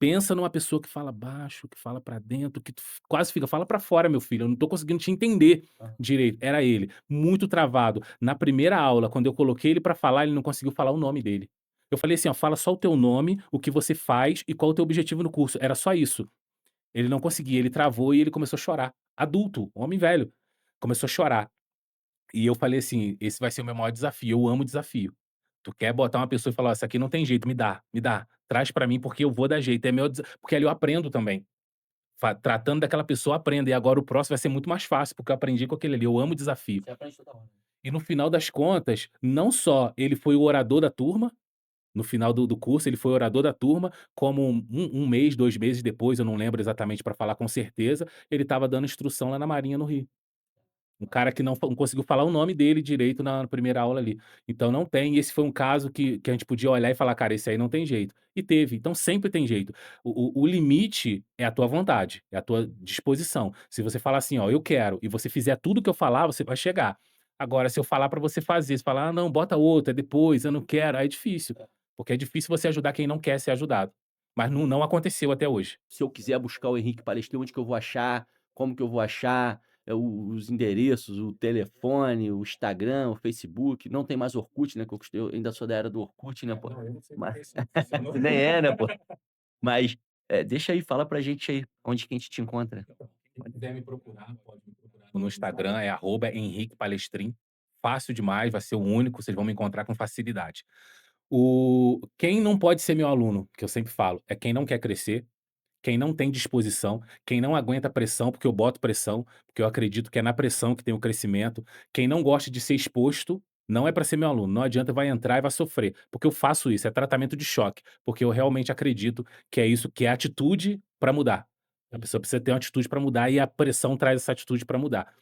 Pensa numa pessoa que fala baixo, que fala pra dentro, que tu quase fica: "Fala pra fora, meu filho, eu não tô conseguindo te entender Hã. direito". Era ele, muito travado. Na primeira aula, quando eu coloquei ele pra falar, ele não conseguiu falar o nome dele. Eu falei assim: "Ó, fala só o teu nome, o que você faz e qual o teu objetivo no curso". Era só isso. Ele não conseguia, ele travou e ele começou a chorar. Adulto, homem velho, começou a chorar. E eu falei assim: "Esse vai ser o meu maior desafio, eu amo desafio. Tu quer botar uma pessoa e falar: 'Ó, essa aqui não tem jeito, me dá, traz pra mim porque eu vou dar jeito', é meu porque ali eu aprendo também. Tratando daquela pessoa, aprendo, e agora o próximo vai ser muito mais fácil, porque eu aprendi com aquele ali, eu amo desafio". Você aprende toda hora. E no final das contas, não só ele foi o orador da turma, no final do curso, ele foi orador da turma, como um mês, 2 meses depois, eu não lembro exatamente para falar com certeza, ele estava dando instrução lá na Marinha, no Rio. Um cara que não conseguiu falar o nome dele direito na primeira aula ali. Então não tem, e esse foi um caso que a gente podia olhar e falar: "Cara, esse aí não tem jeito". E teve, então sempre tem jeito. O limite é a tua vontade, é a tua disposição. Se você falar assim: "Ó, eu quero", e você fizer tudo que eu falar, você vai chegar. Agora se eu falar pra você fazer, você falar: "Ah, não, bota outra, é depois, eu não quero", aí é difícil, É. porque é difícil você ajudar quem não quer ser ajudado. Mas não aconteceu até hoje. Se eu quiser buscar o Henrique Palestrino, onde que eu vou achar? Como que eu vou achar? Os endereços, o telefone, o Instagram, o Facebook. Não tem mais Orkut, né, que eu ainda sou da era do Orkut, né, pô. Não, eu não sei o que Mas é isso não, funcionou. nem é, né, pô. Mas Deixa aí, fala pra gente aí, onde que a gente te encontra. Então, quem quiser me procurar, pode me procurar no Instagram, é @henriquepalestrin. Fácil demais, vai ser o único, vocês vão me encontrar com facilidade. Quem não pode ser meu aluno, que eu sempre falo, é quem não quer crescer, quem não tem disposição, quem não aguenta pressão, porque eu boto pressão, porque eu acredito que é na pressão que tem o crescimento, quem não gosta de ser exposto, não é para ser meu aluno, não adianta, vai entrar e vai sofrer, porque eu faço isso, é tratamento de choque, porque eu realmente acredito que é isso, que é atitude para mudar. A pessoa precisa ter uma atitude para mudar e a pressão traz essa atitude para mudar.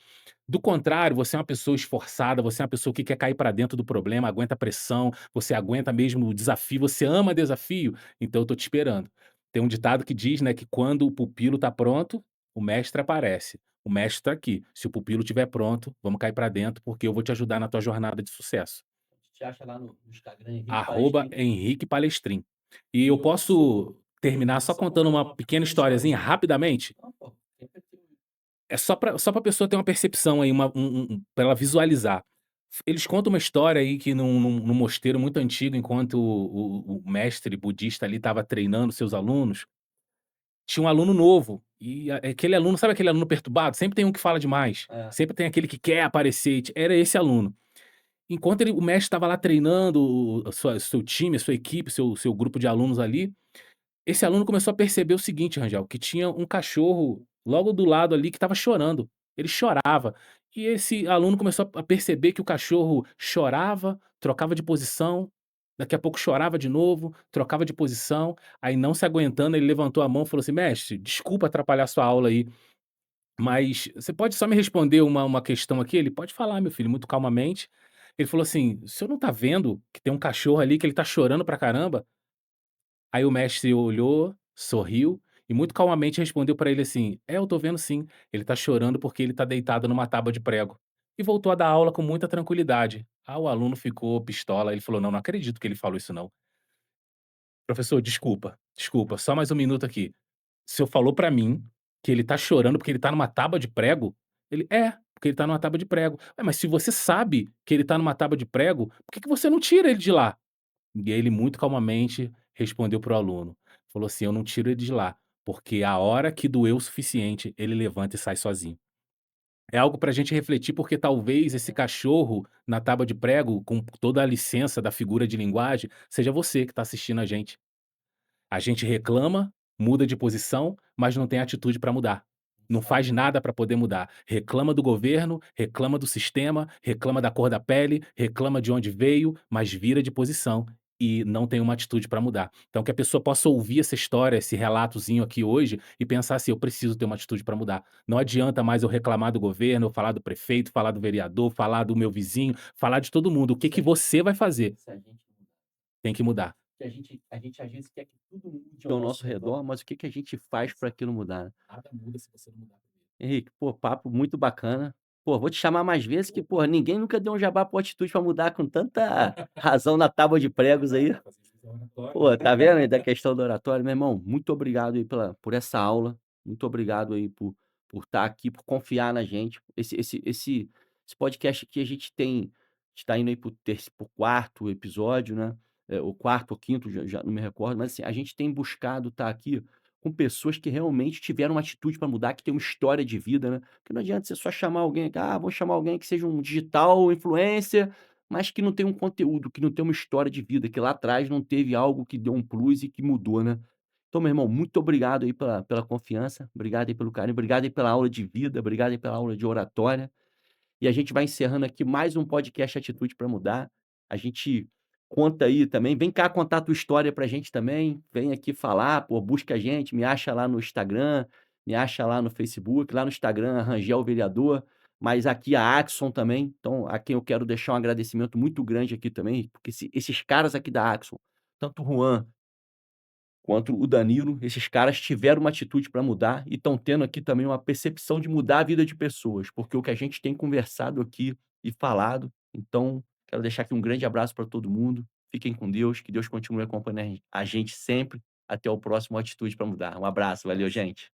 Do contrário, você é uma pessoa esforçada, você é uma pessoa que quer cair para dentro do problema, aguenta pressão, você aguenta mesmo o desafio, você ama desafio, então eu tô te esperando. Tem um ditado que diz, né, que quando o pupilo tá pronto, o mestre aparece. O mestre tá aqui. Se o pupilo estiver pronto, vamos cair para dentro, porque eu vou te ajudar na tua jornada de sucesso. Te acha lá no Instagram, Henrique Arroba Palestrin. Henrique Palestrin. E eu posso terminar só contando uma pequena historiazinha rapidamente? Não, pô, sempre tem É só pra pessoa ter uma percepção aí, pra ela visualizar. Eles contam uma história aí que num mosteiro muito antigo, enquanto o mestre budista ali estava treinando seus alunos, tinha um aluno novo, e aquele aluno, sabe aquele aluno perturbado? Sempre tem um que fala demais, é, sempre tem aquele que quer aparecer, era esse aluno. Enquanto o mestre estava lá treinando seu time, a sua equipe, seu grupo de alunos ali, esse aluno começou a perceber o seguinte, Rangel, que tinha um cachorro logo do lado ali que estava chorando. Ele chorava. E esse aluno começou a perceber que o cachorro chorava, trocava de posição, daqui a pouco chorava de novo, trocava de posição. Aí, não se aguentando, ele levantou a mão e falou assim: Mestre, desculpa atrapalhar sua aula aí, mas você pode só me responder uma questão aqui? Ele: Pode falar, meu filho, muito calmamente. Ele falou assim: O senhor não tá vendo que tem um cachorro ali que ele tá chorando pra caramba? Aí o mestre olhou, sorriu e muito calmamente respondeu para ele assim: "É, eu tô vendo sim, ele tá chorando porque ele tá deitado numa tábua de prego". E voltou a dar aula com muita tranquilidade. Ah, o aluno ficou pistola, ele falou: "Não, não acredito que ele falou isso não. Professor, desculpa, desculpa, só mais um minuto aqui. O senhor falou pra mim que ele tá chorando porque ele tá numa tábua de prego?" Ele: "É, porque ele tá numa tábua de prego". "Ué, mas se você sabe que ele tá numa tábua de prego, por que que você não tira ele de lá?" E ele muito calmamente respondeu para o aluno, falou assim: "Eu não tiro ele de lá, porque a hora que doeu o suficiente, ele levanta e sai sozinho". É algo para a gente refletir, porque talvez esse cachorro na tábua de prego, com toda a licença da figura de linguagem, seja você que está assistindo a gente. A gente reclama, muda de posição, mas não tem atitude para mudar. Não faz nada para poder mudar. Reclama do governo, reclama do sistema, reclama da cor da pele, reclama de onde veio, mas vira de posição e não tem uma atitude para mudar. Então que a pessoa possa ouvir essa história, esse relatozinho aqui hoje e pensar assim: eu preciso ter uma atitude para mudar. Não adianta mais eu reclamar do governo, eu falar do prefeito, falar do vereador, falar do meu vizinho, falar de todo mundo. O que se que a gente você vai fazer? se a gente mudar. Tem que mudar. Que a gente às vezes quer que tudo mude ao nosso redor, mas o que que a gente faz para aquilo mudar, né? Nada muda se você não mudar primeiro. Henrique, pô, papo muito bacana. Pô, vou te chamar mais vezes que, pô, ninguém nunca deu um jabá por atitude pra mudar com tanta razão na tábua de pregos aí. Pra fazer esse oratório, Pô, né. tá vendo aí da questão do oratório? Meu irmão, muito obrigado aí por essa aula, muito obrigado aí por estar aqui, por confiar na gente. Esse podcast aqui a gente está indo aí para o 4º episódio, né, o 4º ou 5º, já não me recordo, mas assim, a gente tem buscado estar aqui com pessoas que realmente tiveram uma atitude para mudar, que tem uma história de vida, né, porque não adianta você só chamar alguém aqui: "Ah, vou chamar alguém que seja um digital influencer", mas que não tem um conteúdo, que não tem uma história de vida, que lá atrás não teve algo que deu um plus e que mudou, né. Então, meu irmão, muito obrigado aí pela confiança, obrigado aí pelo carinho, obrigado aí pela aula de vida, obrigado aí pela aula de oratória. E a gente vai encerrando aqui mais um podcast Atitude para Mudar. A gente conta aí também, vem cá contar a tua história pra gente também, vem aqui falar, pô, busca a gente, me acha lá no Instagram, me acha lá no Facebook, lá no Instagram, Rangel Vereador, mas aqui a Axon também, então a quem eu quero deixar um agradecimento muito grande aqui também, porque esses caras aqui da Axon, tanto o Juan quanto o Danilo, esses caras tiveram uma atitude para mudar e estão tendo aqui também uma percepção de mudar a vida de pessoas, porque o que a gente tem conversado aqui e falado, então quero deixar aqui um grande abraço para todo mundo. Fiquem com Deus, que Deus continue acompanhando a gente sempre. Até o próximo Atitude para Mudar. Um abraço, valeu, gente.